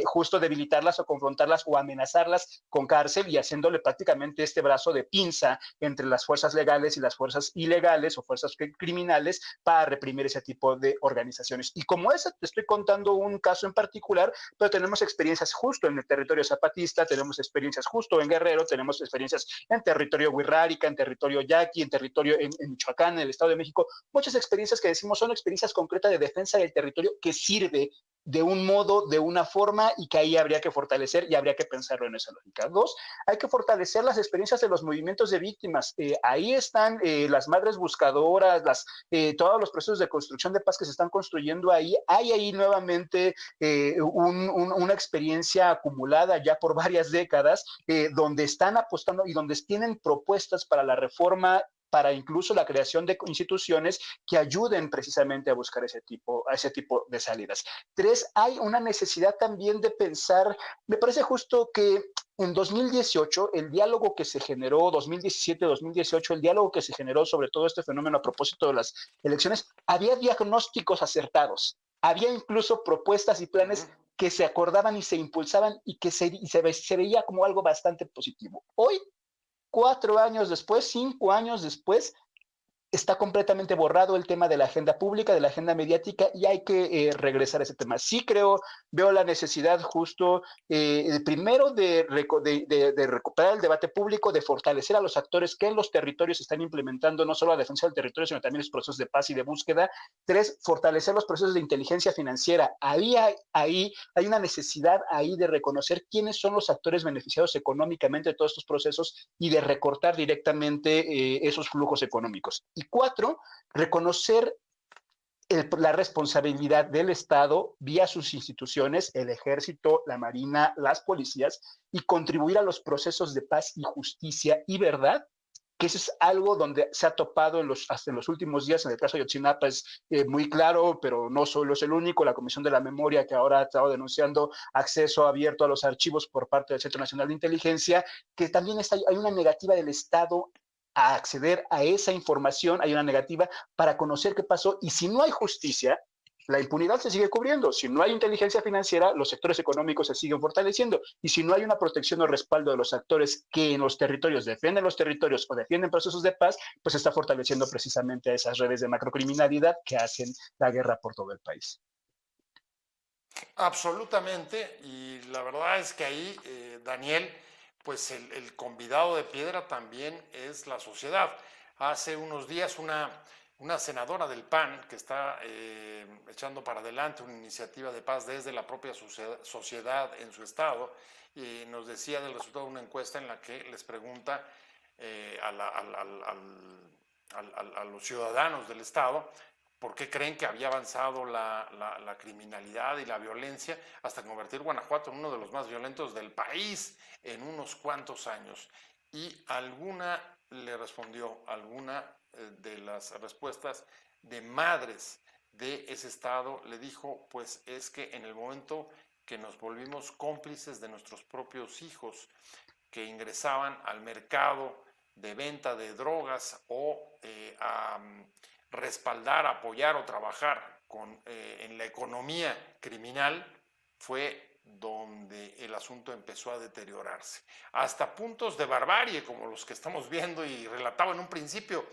justo debilitarlas o confrontarlas o amenazarlas con cárcel y haciéndole prácticamente este brazo de pinza entre las fuerzas legales y las fuerzas ilegales o fuerzas criminales para reprimir ese tipo de organizaciones. Y como ese, te estoy contando un caso en particular, pero tenemos experiencias justo en el territorio zapatista, tenemos experiencias justo en Guerrero, tenemos experiencias en territorio wixárika, en territorio yaqui, en territorio en Michoacán, en el Estado de México, muchas experiencias que decimos son experiencias concretas de defensa del territorio que sirve de un modo, de una forma y que ahí habría que fortalecer y habría que pensarlo en esa lógica. Dos, hay que fortalecer las experiencias de los movimientos de víctimas. Ahí están las madres buscadoras, todos los procesos de construcción de paz que se están construyendo ahí. Hay ahí nuevamente una experiencia acumulada ya por varias décadas donde están apostando y donde tienen propuestas para la reforma, para incluso la creación de instituciones que ayuden precisamente a buscar ese tipo de salidas. Tres, hay una necesidad también de pensar, me parece justo que en 2018, el diálogo que se generó, 2017-2018, el diálogo que se generó sobre todo este fenómeno a propósito de las elecciones, había diagnósticos acertados, había incluso propuestas y planes que se acordaban y se impulsaban y que se veía como algo bastante positivo. Hoy, 4 años después, 5 años después, está completamente borrado el tema de la agenda pública, de la agenda mediática, y hay que regresar a ese tema. Sí veo la necesidad justo, primero de recuperar el debate público, de fortalecer a los actores que en los territorios están implementando no solo la defensa del territorio, sino también los procesos de paz y de búsqueda. 3, fortalecer los procesos de inteligencia financiera. Ahí hay una necesidad ahí de reconocer quiénes son los actores beneficiados económicamente de todos estos procesos y de recortar directamente esos flujos económicos. Y 4, reconocer la responsabilidad del Estado vía sus instituciones, el Ejército, la Marina, las policías, y contribuir a los procesos de paz y justicia y verdad, que eso es algo donde se ha topado hasta en los últimos días. En el caso de Ayotzinapa es muy claro, pero no solo es el único. La Comisión de la Memoria, que ahora ha estado denunciando acceso abierto a los archivos por parte del Centro Nacional de Inteligencia, que también hay una negativa del Estado a acceder a esa información, hay una negativa para conocer qué pasó, y si no hay justicia, la impunidad se sigue cubriendo. Si no hay inteligencia financiera, los sectores económicos se siguen fortaleciendo, y si no hay una protección o respaldo de los actores que en los territorios defienden los territorios o defienden procesos de paz, pues se está fortaleciendo precisamente a esas redes de macrocriminalidad que hacen la guerra por todo el país. Absolutamente, y la verdad es que ahí, Daniel, pues el convidado de piedra también es la sociedad. Hace unos días una senadora del PAN que está echando para adelante una iniciativa de paz desde la propia sociedad en su estado, nos decía del resultado de una encuesta en la que les pregunta a los ciudadanos del estado por qué creen que había avanzado la criminalidad y la violencia hasta convertir Guanajuato en uno de los más violentos del país en unos cuantos años. Y alguna de las respuestas de madres de ese estado le dijo, pues es que en el momento que nos volvimos cómplices de nuestros propios hijos que ingresaban al mercado de venta de drogas o a respaldar, apoyar o trabajar en la economía criminal, fue donde el asunto empezó a deteriorarse, hasta puntos de barbarie como los que estamos viendo y relataba en un principio.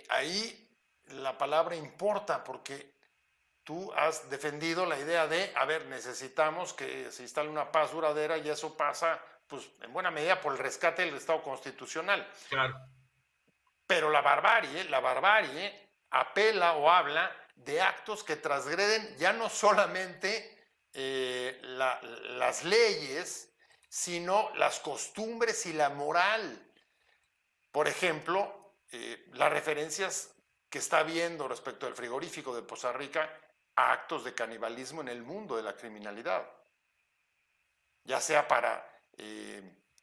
Ahí la palabra importa, porque tú has defendido la idea de, necesitamos que se instale una paz duradera, y eso pasa, pues, en buena medida por el rescate del Estado constitucional. Claro. Pero la barbarie apela o habla de actos que transgreden ya no solamente las leyes, sino las costumbres y la moral. Por ejemplo, las referencias que está habiendo respecto al frigorífico de Poza Rica a actos de canibalismo en el mundo de la criminalidad, ya sea para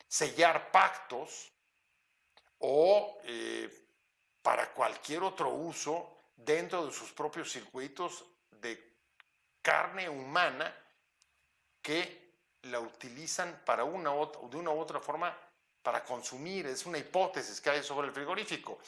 sellar pactos o para cualquier otro uso dentro de sus propios circuitos de carne humana que la utilizan de una u otra forma para consumir. Es una hipótesis que hay sobre el frigorífico.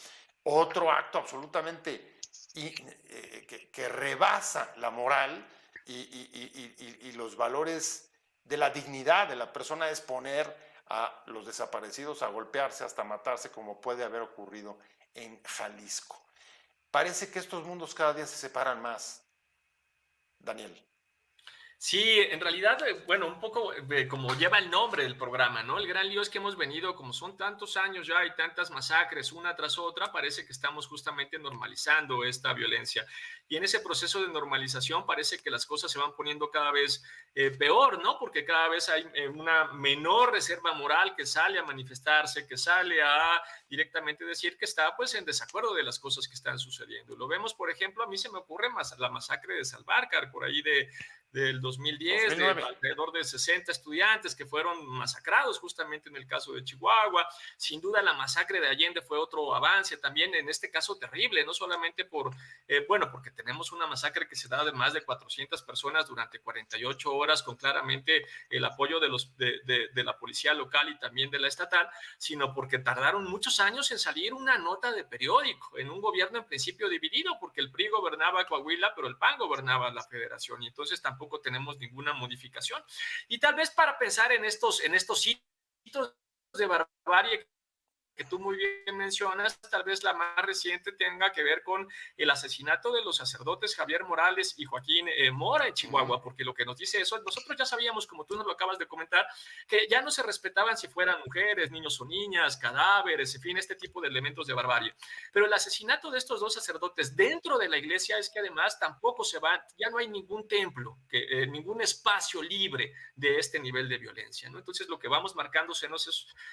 Otro acto absolutamente que rebasa la moral y los valores de la dignidad de la persona es poner a los desaparecidos a golpearse hasta matarse, como puede haber ocurrido en Jalisco. Parece que estos mundos cada día se separan más, Daniel. Sí, en realidad, bueno, un poco como lleva el nombre del programa, ¿no? El gran lío es que hemos venido, como son tantos años ya y tantas masacres una tras otra, parece que estamos justamente normalizando esta violencia. Y en ese proceso de normalización parece que las cosas se van poniendo cada vez peor, ¿no? Porque cada vez hay una menor reserva moral que sale a manifestarse, que sale a directamente decir que está pues en desacuerdo de las cosas que están sucediendo. Lo vemos, por ejemplo, a mí se me ocurre la masacre de Salvarcar, por ahí del 2010, de alrededor de 60 estudiantes que fueron masacrados justamente en el caso de Chihuahua. Sin duda la masacre de Allende fue otro avance también, en este caso terrible, no solamente porque tenemos una masacre que se da de más de 400 personas durante 48 horas con claramente el apoyo de la policía local y también de la estatal, sino porque tardaron muchos años en salir una nota de periódico, en un gobierno en principio dividido, porque el PRI gobernaba Coahuila, pero el PAN gobernaba la federación, y entonces tampoco tenemos ninguna modificación. Y tal vez para pensar en estos hitos de barbarie que tú muy bien mencionas, tal vez la más reciente tenga que ver con el asesinato de los sacerdotes Javier Morales y Joaquín Mora en Chihuahua, porque lo que nos dice eso, nosotros ya sabíamos, como tú nos lo acabas de comentar, que ya no se respetaban si fueran mujeres, niños o niñas, cadáveres, en fin, este tipo de elementos de barbarie. Pero el asesinato de estos dos sacerdotes dentro de la iglesia es que además tampoco se va, ya no hay ningún templo, ningún espacio libre de este nivel de violencia, ¿no? Entonces lo que vamos marcando son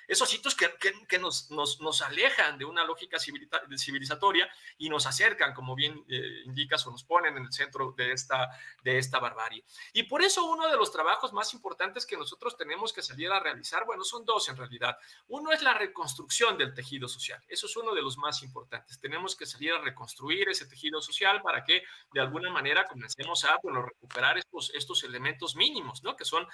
esos hitos que nos alejan de una lógica civilizatoria y nos acercan, como bien indicas, o nos ponen en el centro de esta barbarie. Y por eso uno de los trabajos más importantes que nosotros tenemos que salir a realizar, bueno, son dos en realidad. Uno es la reconstrucción del tejido social. Eso es uno de los más importantes. Tenemos que salir a reconstruir ese tejido social para que de alguna manera comencemos a, bueno, recuperar estos elementos mínimos, ¿no? Que son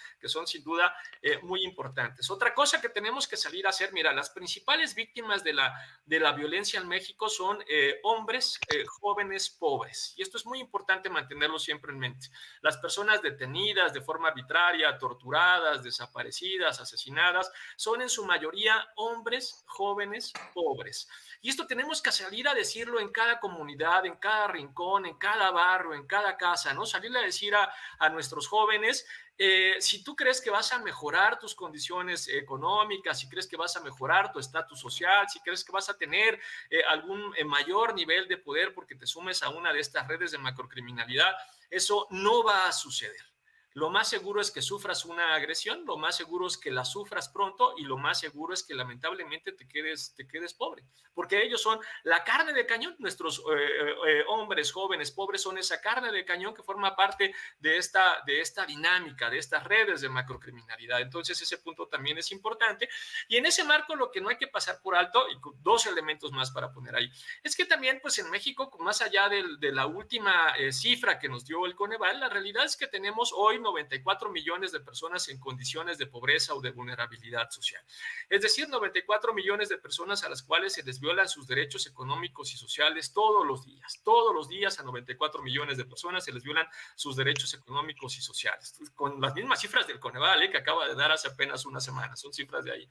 sin duda muy importantes. Otra cosa que tenemos que salir a hacer, mira, las principales víctimas de la violencia en México son hombres jóvenes pobres. Y esto es muy importante mantenerlo siempre en mente. Las personas detenidas de forma arbitraria, torturadas, desaparecidas, asesinadas, son en su mayoría hombres jóvenes pobres. Y esto tenemos que salir a decirlo en cada comunidad, en cada rincón, en cada barrio, en cada casa, ¿no? Salirle a decir a nuestros jóvenes, si tú crees que vas a mejorar tus condiciones económicas, si crees que vas a mejorar tu estatus social, si crees que vas a tener algún mayor nivel de poder porque te sumes a una de estas redes de macrocriminalidad, eso no va a suceder. Lo más seguro es que sufras una agresión, lo más seguro es que la sufras pronto y lo más seguro es que lamentablemente te quedes pobre, porque ellos son la carne de cañón. Nuestros hombres jóvenes pobres son esa carne de cañón que forma parte de esta dinámica, de estas redes de macrocriminalidad. Entonces ese punto también es importante y en ese marco lo que no hay que pasar por alto, y dos elementos más para poner ahí, es que también pues en México, más allá de la última cifra que nos dio el Coneval, la realidad es que tenemos hoy 94 millones de personas en condiciones de pobreza o de vulnerabilidad social. Es decir, 94 millones de personas a las cuales se les violan sus derechos económicos y sociales todos los días. Todos los días a 94 millones de personas se les violan sus derechos económicos y sociales. Con las mismas cifras del Coneval, que acaba de dar hace apenas una semana, son cifras de ahí.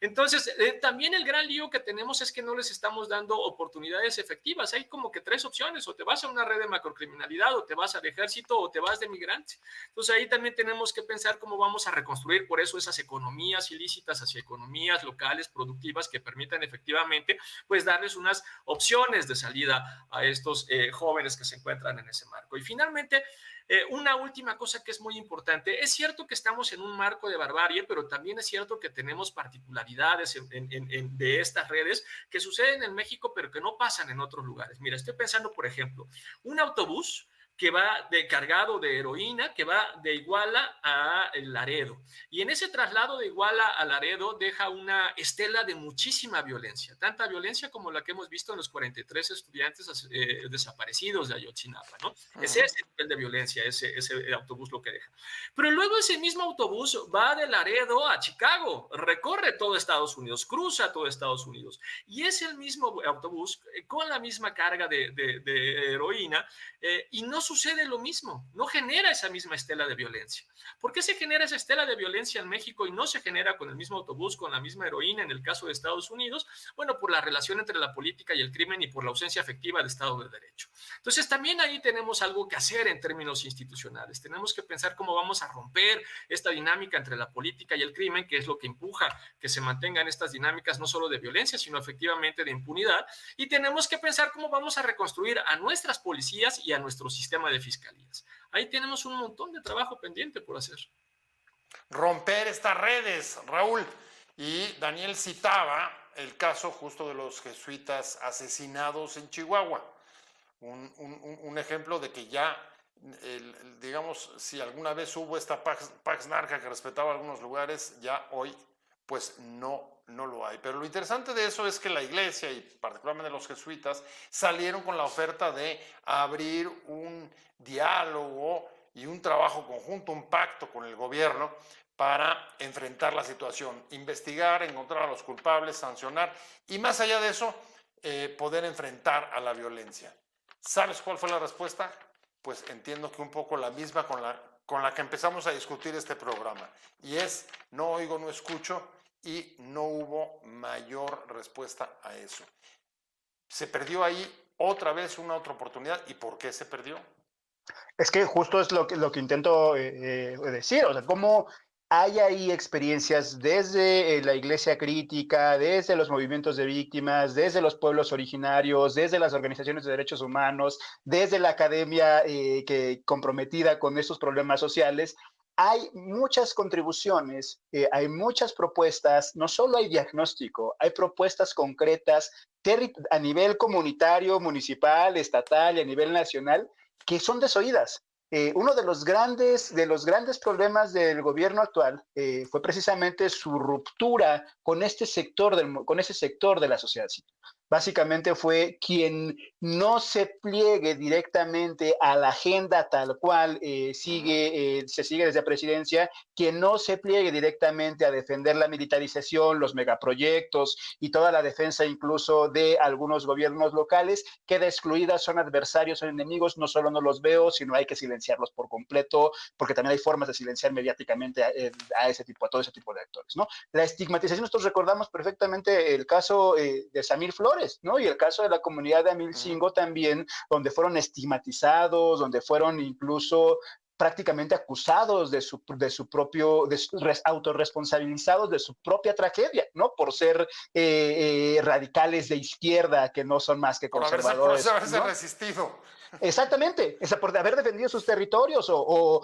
Entonces, también el gran lío que tenemos es que no les estamos dando oportunidades efectivas. Hay como que tres opciones: o te vas a una red de macrocriminalidad, o te vas al ejército, o te vas de migrante. Entonces ahí también tenemos que pensar cómo vamos a reconstruir por eso esas economías ilícitas hacia economías locales productivas que permitan efectivamente pues darles unas opciones de salida a estos jóvenes que se encuentran en ese marco. Y finalmente, una última cosa que es muy importante: es cierto que estamos en un marco de barbarie, pero también es cierto que tenemos particularidades de estas redes que suceden en México, pero que no pasan en otros lugares. Mira, estoy pensando, por ejemplo, un autobús que va cargado de heroína, que va de Iguala a Laredo. Y en ese traslado de Iguala a Laredo deja una estela de muchísima violencia, tanta violencia como la que hemos visto en los 43 estudiantes desaparecidos de Ayotzinapa, ¿no? Ese es el nivel de violencia, ese autobús lo que deja. Pero luego ese mismo autobús va de Laredo a Chicago, recorre todo Estados Unidos, cruza todo Estados Unidos. Y es el mismo autobús con la misma carga de heroína y no sucede lo mismo, no genera esa misma estela de violencia. ¿Por qué se genera esa estela de violencia en México y no se genera con el mismo autobús, con la misma heroína en el caso de Estados Unidos? Bueno, por la relación entre la política y el crimen y por la ausencia efectiva de Estado de Derecho. Entonces también ahí tenemos algo que hacer en términos institucionales. Tenemos que pensar cómo vamos a romper esta dinámica entre la política y el crimen, que es lo que empuja que se mantengan estas dinámicas no solo de violencia, sino efectivamente de impunidad. Y tenemos que pensar cómo vamos a reconstruir a nuestras policías y a nuestro sistema de fiscalías. Ahí tenemos un montón de trabajo pendiente por hacer. Romper estas redes, Raúl. Y Daniel citaba el caso justo de los jesuitas asesinados en Chihuahua. Un ejemplo de que ya, digamos, si alguna vez hubo esta Pax Narca que respetaba algunos lugares, ya hoy pues no lo hay. Pero lo interesante de eso es que la iglesia, y particularmente los jesuitas, salieron con la oferta de abrir un diálogo y un trabajo conjunto, un pacto con el gobierno para enfrentar la situación, investigar, encontrar a los culpables, sancionar y más allá de eso, poder enfrentar a la violencia. ¿Sabes cuál fue la respuesta? Pues entiendo que un poco la misma con la que empezamos a discutir este programa, y es: no oigo, no escucho, y no hubo mayor respuesta a eso. Se perdió ahí otra vez una otra oportunidad. ¿Y por qué se perdió? Es que justo es lo que intento decir, o sea, cómo hay ahí experiencias desde la iglesia crítica, desde los movimientos de víctimas, desde los pueblos originarios, desde las organizaciones de derechos humanos, desde la academia comprometida con estos problemas sociales. Hay muchas contribuciones, hay muchas propuestas, no solo hay diagnóstico, hay propuestas concretas a nivel comunitario, municipal, estatal y a nivel nacional que son desoídas. Uno de los grandes problemas del gobierno actual fue precisamente su ruptura con ese sector de la sociedad civil. Básicamente fue quien no se pliegue directamente a la agenda tal cual se sigue desde la presidencia, quien no se pliegue directamente a defender la militarización, los megaproyectos y toda la defensa incluso de algunos gobiernos locales, queda excluida, son adversarios, son enemigos, no solo no los veo, sino hay que silenciarlos por completo, porque también hay formas de silenciar mediáticamente a todo ese tipo de actores, ¿no? La estigmatización, nosotros recordamos perfectamente el caso de Samir Flores, ¿no? Y el caso de la comunidad de Amilcingo también, donde fueron estigmatizados, donde fueron incluso prácticamente acusados autorresponsabilizados de su propia tragedia, ¿no? Por ser radicales de izquierda que no son más que conservadores. Por haberse ¿no? resistido. Exactamente, por haber defendido sus territorios o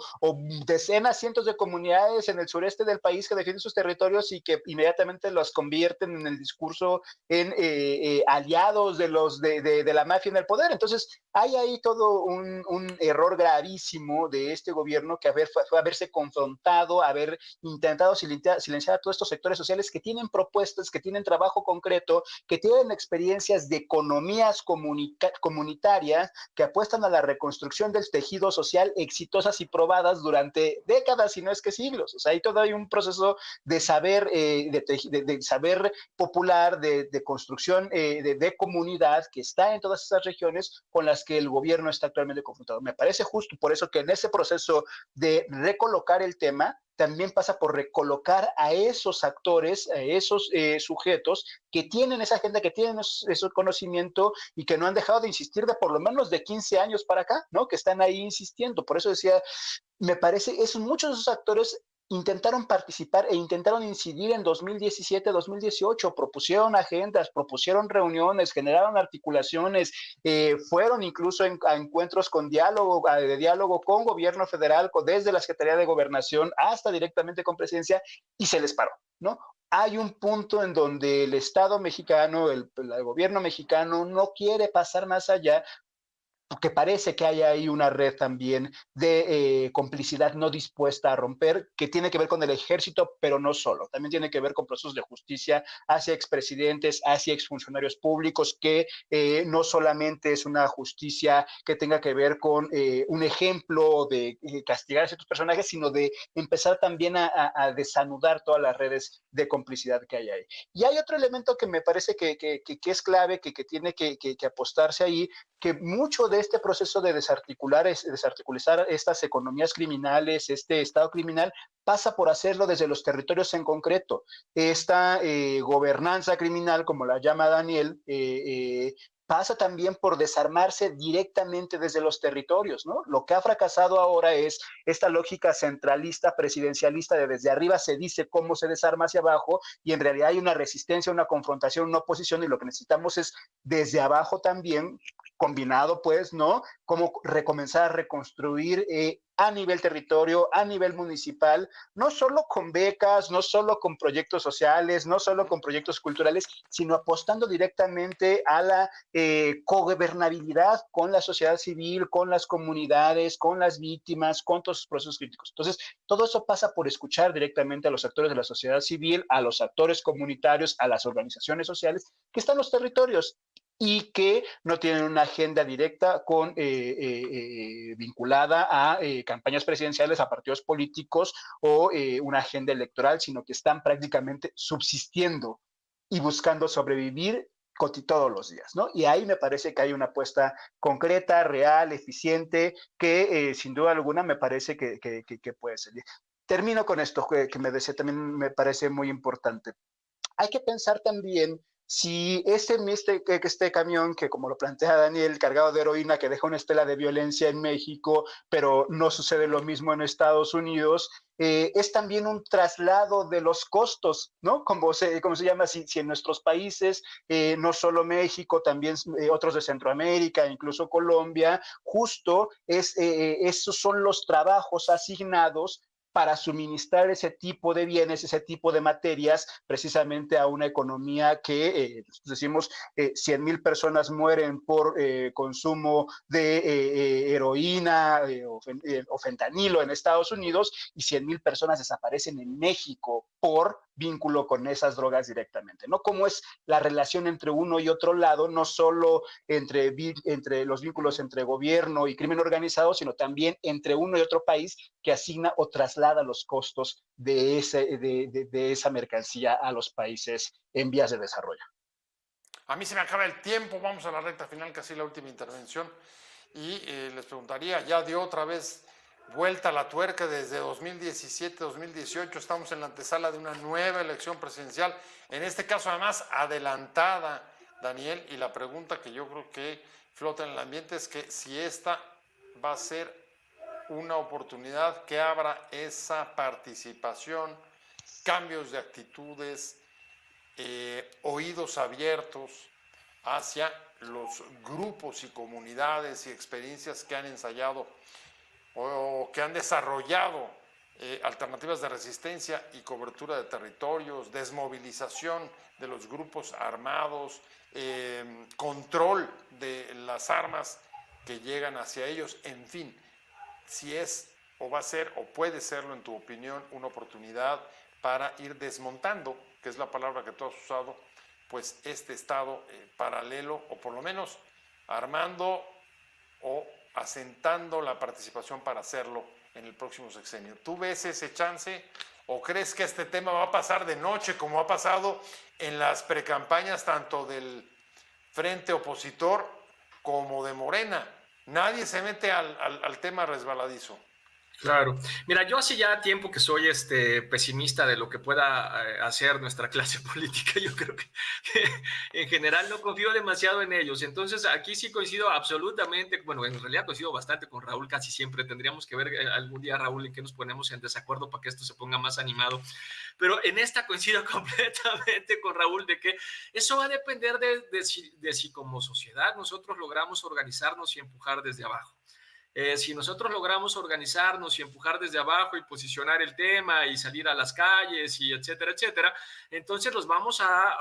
decenas, cientos de comunidades en el sureste del país que defienden sus territorios y que inmediatamente los convierten en el discurso en aliados de la mafia en el poder. Entonces, hay ahí todo un error gravísimo de este gobierno que fue haberse confrontado, haber intentado silenciar a todos estos sectores sociales que tienen propuestas, que tienen trabajo concreto, que tienen experiencias de economías comunitarias, que apuestan a la reconstrucción del tejido social exitosas y probadas durante décadas, si no es que siglos. O sea, hay todo un proceso de saber, de saber popular, de construcción de comunidad que está en todas esas regiones con las que el gobierno está actualmente confrontado. Me parece justo por eso que en ese proceso de recolocar el tema, también pasa por recolocar a esos actores, a esos sujetos que tienen esa agenda, que tienen ese conocimiento y que no han dejado de insistir de por lo menos de 15 años para acá, ¿no? Que están ahí insistiendo. Por eso decía, me parece, muchos de esos actores intentaron participar e intentaron incidir en 2017, 2018, propusieron agendas, propusieron reuniones, generaron articulaciones, fueron incluso a encuentros de diálogo con gobierno federal, desde la Secretaría de Gobernación hasta directamente con presidencia, y se les paró, ¿no? Hay un punto en donde el Estado mexicano, el gobierno mexicano no quiere pasar más allá, porque parece que hay ahí una red también de complicidad no dispuesta a romper, que tiene que ver con el ejército, pero no solo. También tiene que ver con procesos de justicia hacia expresidentes, hacia exfuncionarios públicos, que no solamente es una justicia que tenga que ver con un ejemplo de castigar a ciertos personajes, sino de empezar también a desanudar todas las redes de complicidad que hay ahí. Y hay otro elemento que me parece que es clave, que tiene que apostarse ahí, que mucho de este proceso de desarticular estas economías criminales, este Estado criminal, pasa por hacerlo desde los territorios en concreto. Esta gobernanza criminal, como la llama Daniel, pasa también por desarmarse directamente desde los territorios, ¿no? Lo que ha fracasado ahora es esta lógica centralista, presidencialista, de desde arriba se dice cómo se desarma hacia abajo, y en realidad hay una resistencia, una confrontación, una oposición, y lo que necesitamos es desde abajo también, combinado, pues, ¿no? Cómo recomenzar a reconstruir a nivel territorio, a nivel municipal, no solo con becas, no solo con proyectos sociales, no solo con proyectos culturales, sino apostando directamente a la cogobernabilidad con la sociedad civil, con las comunidades, con las víctimas, con todos los procesos críticos. Entonces, todo eso pasa por escuchar directamente a los actores de la sociedad civil, a los actores comunitarios, a las organizaciones sociales que están en los territorios y que no tienen una agenda directa vinculada a campañas presidenciales, a partidos políticos o una agenda electoral, sino que están prácticamente subsistiendo y buscando sobrevivir todos los días, ¿no? Y ahí me parece que hay una apuesta concreta, real, eficiente, que sin duda alguna me parece que puede salir. Termino con esto, que me decía también me parece muy importante. hay que pensar también si este camión, que como lo plantea Daniel, cargado de heroína, que deja una estela de violencia en México, pero no sucede lo mismo en Estados Unidos, es también un traslado de los costos, ¿no? Como se llama, si en nuestros países, no solo México, también otros de Centroamérica, incluso Colombia, justo esos son los trabajos asignados para suministrar ese tipo de bienes, ese tipo de materias, precisamente a una economía que, decimos, 100,000 personas mueren por consumo de heroína o fentanilo en Estados Unidos y 100,000 personas desaparecen en México por vínculo con esas drogas directamente, ¿no? ¿Cómo es la relación entre uno y otro lado, no solo entre los vínculos entre gobierno y crimen organizado, sino también entre uno y otro país que asigna o traslada los costos de esa mercancía a los países en vías de desarrollo? A mí se me acaba el tiempo, vamos a la recta final, casi la última intervención, y les preguntaría, ya dio otra vez vuelta a la tuerca desde 2017-2018, estamos en la antesala de una nueva elección presidencial, en este caso además adelantada, Daniel, y la pregunta que yo creo que flota en el ambiente es que si esta va a ser una oportunidad que abra esa participación, cambios de actitudes, oídos abiertos hacia los grupos y comunidades y experiencias que han ensayado o que han desarrollado alternativas de resistencia y cobertura de territorios, desmovilización de los grupos armados, control de las armas que llegan hacia ellos, en fin, si es o va a ser o puede serlo, en tu opinión, una oportunidad para ir desmontando, que es la palabra que tú has usado, pues este estado paralelo, o por lo menos armando o asentando la participación para hacerlo en el próximo sexenio. ¿Tú ves ese chance o crees que este tema va a pasar de noche como ha pasado en las precampañas tanto del frente opositor como de Morena? Nadie se mete al tema resbaladizo. Claro. Mira, yo hace ya tiempo que soy pesimista de lo que pueda hacer nuestra clase política. Yo creo que en general no confío demasiado en ellos. Entonces, aquí sí coincido absolutamente, bueno, en realidad coincido bastante con Raúl, casi siempre. Tendríamos que ver algún día, Raúl, en qué nos ponemos en desacuerdo para que esto se ponga más animado. Pero en esta coincido completamente con Raúl de que eso va a depender de si como sociedad nosotros logramos organizarnos y empujar desde abajo. Si nosotros logramos organizarnos y empujar desde abajo y posicionar el tema y salir a las calles y etcétera, etcétera, entonces los vamos a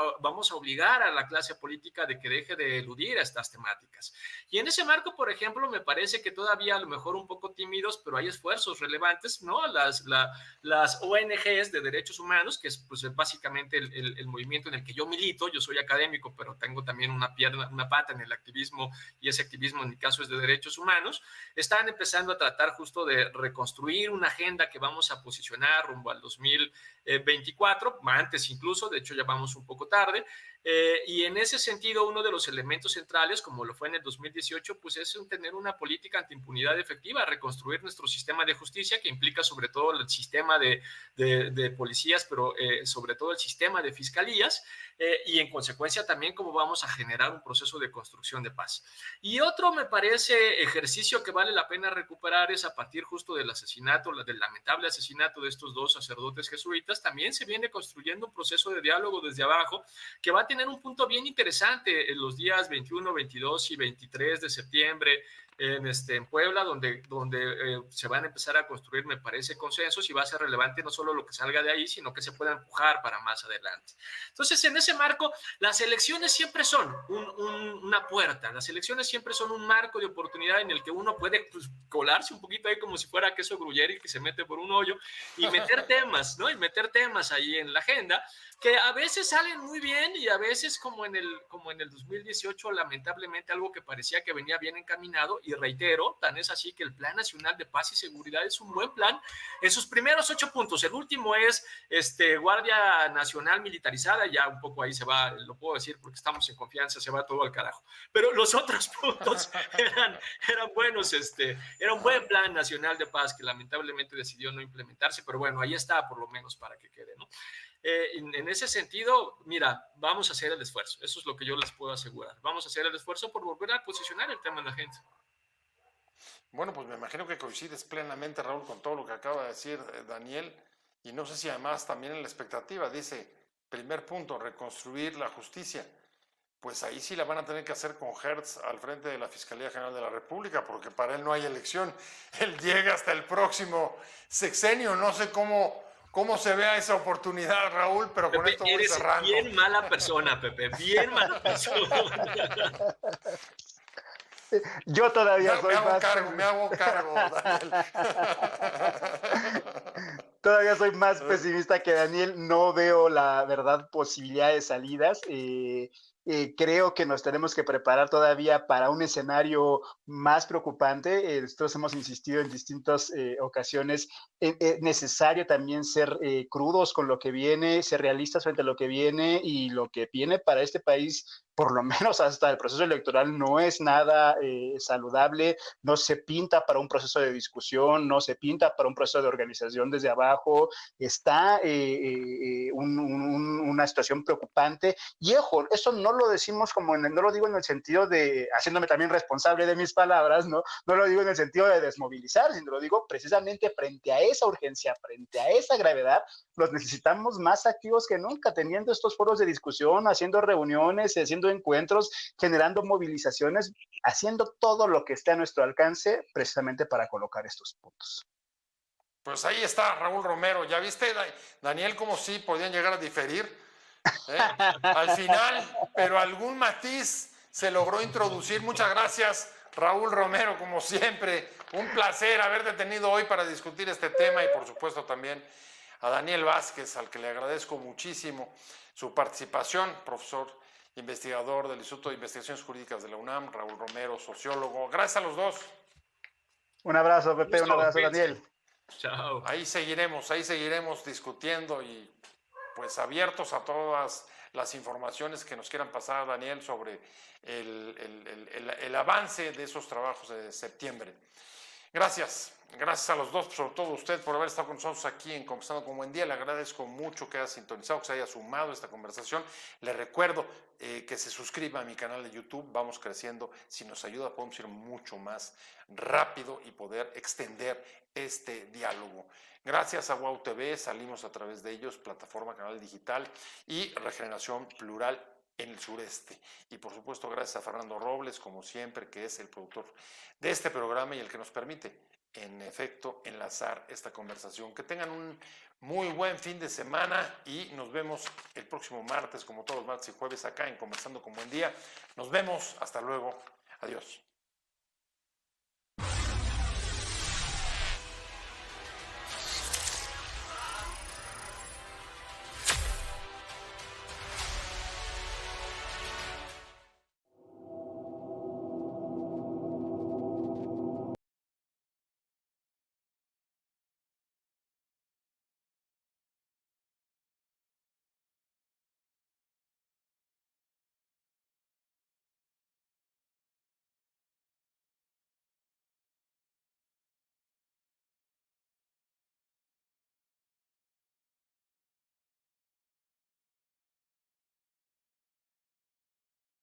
obligar a la clase política de que deje de eludir a estas temáticas. Y en ese marco, por ejemplo, me parece que todavía a lo mejor un poco tímidos, pero hay esfuerzos relevantes, ¿no? Las ONGs de derechos humanos, que es pues, básicamente el movimiento en el que yo milito. Yo soy académico, pero tengo también una pata en el activismo, y ese activismo en mi caso es de derechos humanos. Están empezando a tratar justo de reconstruir una agenda que vamos a posicionar rumbo al 2024, antes incluso, de hecho ya vamos un poco tarde, y en ese sentido uno de los elementos centrales, como lo fue en el 2018, pues es tener una política antiimpunidad efectiva, reconstruir nuestro sistema de justicia, que implica sobre todo el sistema de policías, pero sobre todo el sistema de fiscalías, y en consecuencia también cómo vamos a generar un proceso de construcción de paz. Y otro, me parece, ejercicio que vale la pena recuperar es a partir justo del asesinato, del lamentable asesinato de estos dos sacerdotes jesuitas. También se viene construyendo un proceso de diálogo desde abajo que va a tener un punto bien interesante en los días 21, 22 y 23 de septiembre en Puebla, donde se van a empezar a construir, me parece, consensos, y va a ser relevante no solo lo que salga de ahí, sino que se pueda empujar para más adelante. Entonces, en ese marco, las elecciones siempre son una puerta, las elecciones siempre son un marco de oportunidad en el que uno puede pues, colarse un poquito ahí como si fuera queso gruyere que se mete por un hoyo y meter temas, ¿no? Y meter temas ahí en la agenda, que a veces salen muy bien y a veces, como en el 2018, lamentablemente algo que parecía que venía bien encaminado, y reitero, tan es así que el Plan Nacional de Paz y Seguridad es un buen plan en sus primeros 8 puntos. El último es Guardia Nacional Militarizada, ya un poco ahí se va, lo puedo decir porque estamos en confianza, se va todo al carajo. Pero los otros puntos eran buenos, era un buen Plan Nacional de Paz que lamentablemente decidió no implementarse, pero bueno, ahí está por lo menos para que quede, ¿no? En ese sentido, mira, vamos a hacer el esfuerzo. Eso es lo que yo les puedo asegurar. Vamos a hacer el esfuerzo por volver a posicionar el tema en la agenda. Bueno, pues me imagino que coincides plenamente, Raúl, con todo lo que acaba de decir Daniel, y no sé si además también en la expectativa dice, primer punto, reconstruir la justicia. Pues ahí sí la van a tener que hacer con Hertz al frente de la Fiscalía General de la República, porque para él no hay elección. Él llega hasta el próximo sexenio. No sé cómo se vea esa oportunidad, Raúl, pero Pepe, con esto voy eres cerrando. bien mala persona, Pepe, bien mala persona. Yo todavía soy más... Me hago cargo, Daniel. Todavía soy más pesimista que Daniel, no veo la verdad posibilidad de salidas. Creo que nos tenemos que preparar todavía para un escenario más preocupante. Nosotros hemos insistido en distintas ocasiones, necesario también ser crudos con lo que viene, ser realistas frente a lo que viene, y lo que viene para este país, por lo menos hasta el proceso electoral, no es nada saludable, no se pinta para un proceso de discusión, no se pinta para un proceso de organización desde abajo. Está una situación preocupante, y ojo, eso no lo decimos no lo digo en el sentido de, haciéndome también responsable de mis palabras, no lo digo en el sentido de desmovilizar, sino lo digo precisamente frente a esa urgencia, frente a esa gravedad. Los necesitamos más activos que nunca, teniendo estos foros de discusión, haciendo reuniones, haciendo encuentros, generando movilizaciones, haciendo todo lo que esté a nuestro alcance precisamente para colocar estos puntos. Pues ahí está Raúl Romero. ¿Ya viste, Daniel, cómo sí podían llegar a diferir? Al final, pero algún matiz se logró introducir. Muchas gracias, Raúl Romero, como siempre. Un placer haberte tenido hoy para discutir este tema, y por supuesto también a Daniel Vázquez, al que le agradezco muchísimo su participación, profesor investigador del Instituto de Investigaciones Jurídicas de la UNAM, Raúl Romero, sociólogo. Gracias a los dos. Un abrazo, Pepe, un abrazo, Daniel. Chao. Ahí seguiremos discutiendo y pues abiertos a todas las informaciones que nos quieran pasar, Daniel, sobre el avance de esos trabajos de septiembre. Gracias a los dos, sobre todo a usted por haber estado con nosotros aquí en Conversando con Buen Día. Le agradezco mucho que haya sintonizado, que se haya sumado a esta conversación. Le recuerdo que se suscriba a mi canal de YouTube. Vamos creciendo. Si nos ayuda, podemos ir mucho más rápido y poder extender este diálogo. Gracias a WOW TV, salimos a través de ellos, plataforma, canal digital y Regeneración Plural en el sureste. Y por supuesto, gracias a Fernando Robles, como siempre, que es el productor de este programa y el que nos permite, en efecto, enlazar esta conversación. Que tengan un muy buen fin de semana y nos vemos el próximo martes, como todos los martes y jueves, acá en Conversando con Buen Día. Nos vemos, hasta luego, adiós.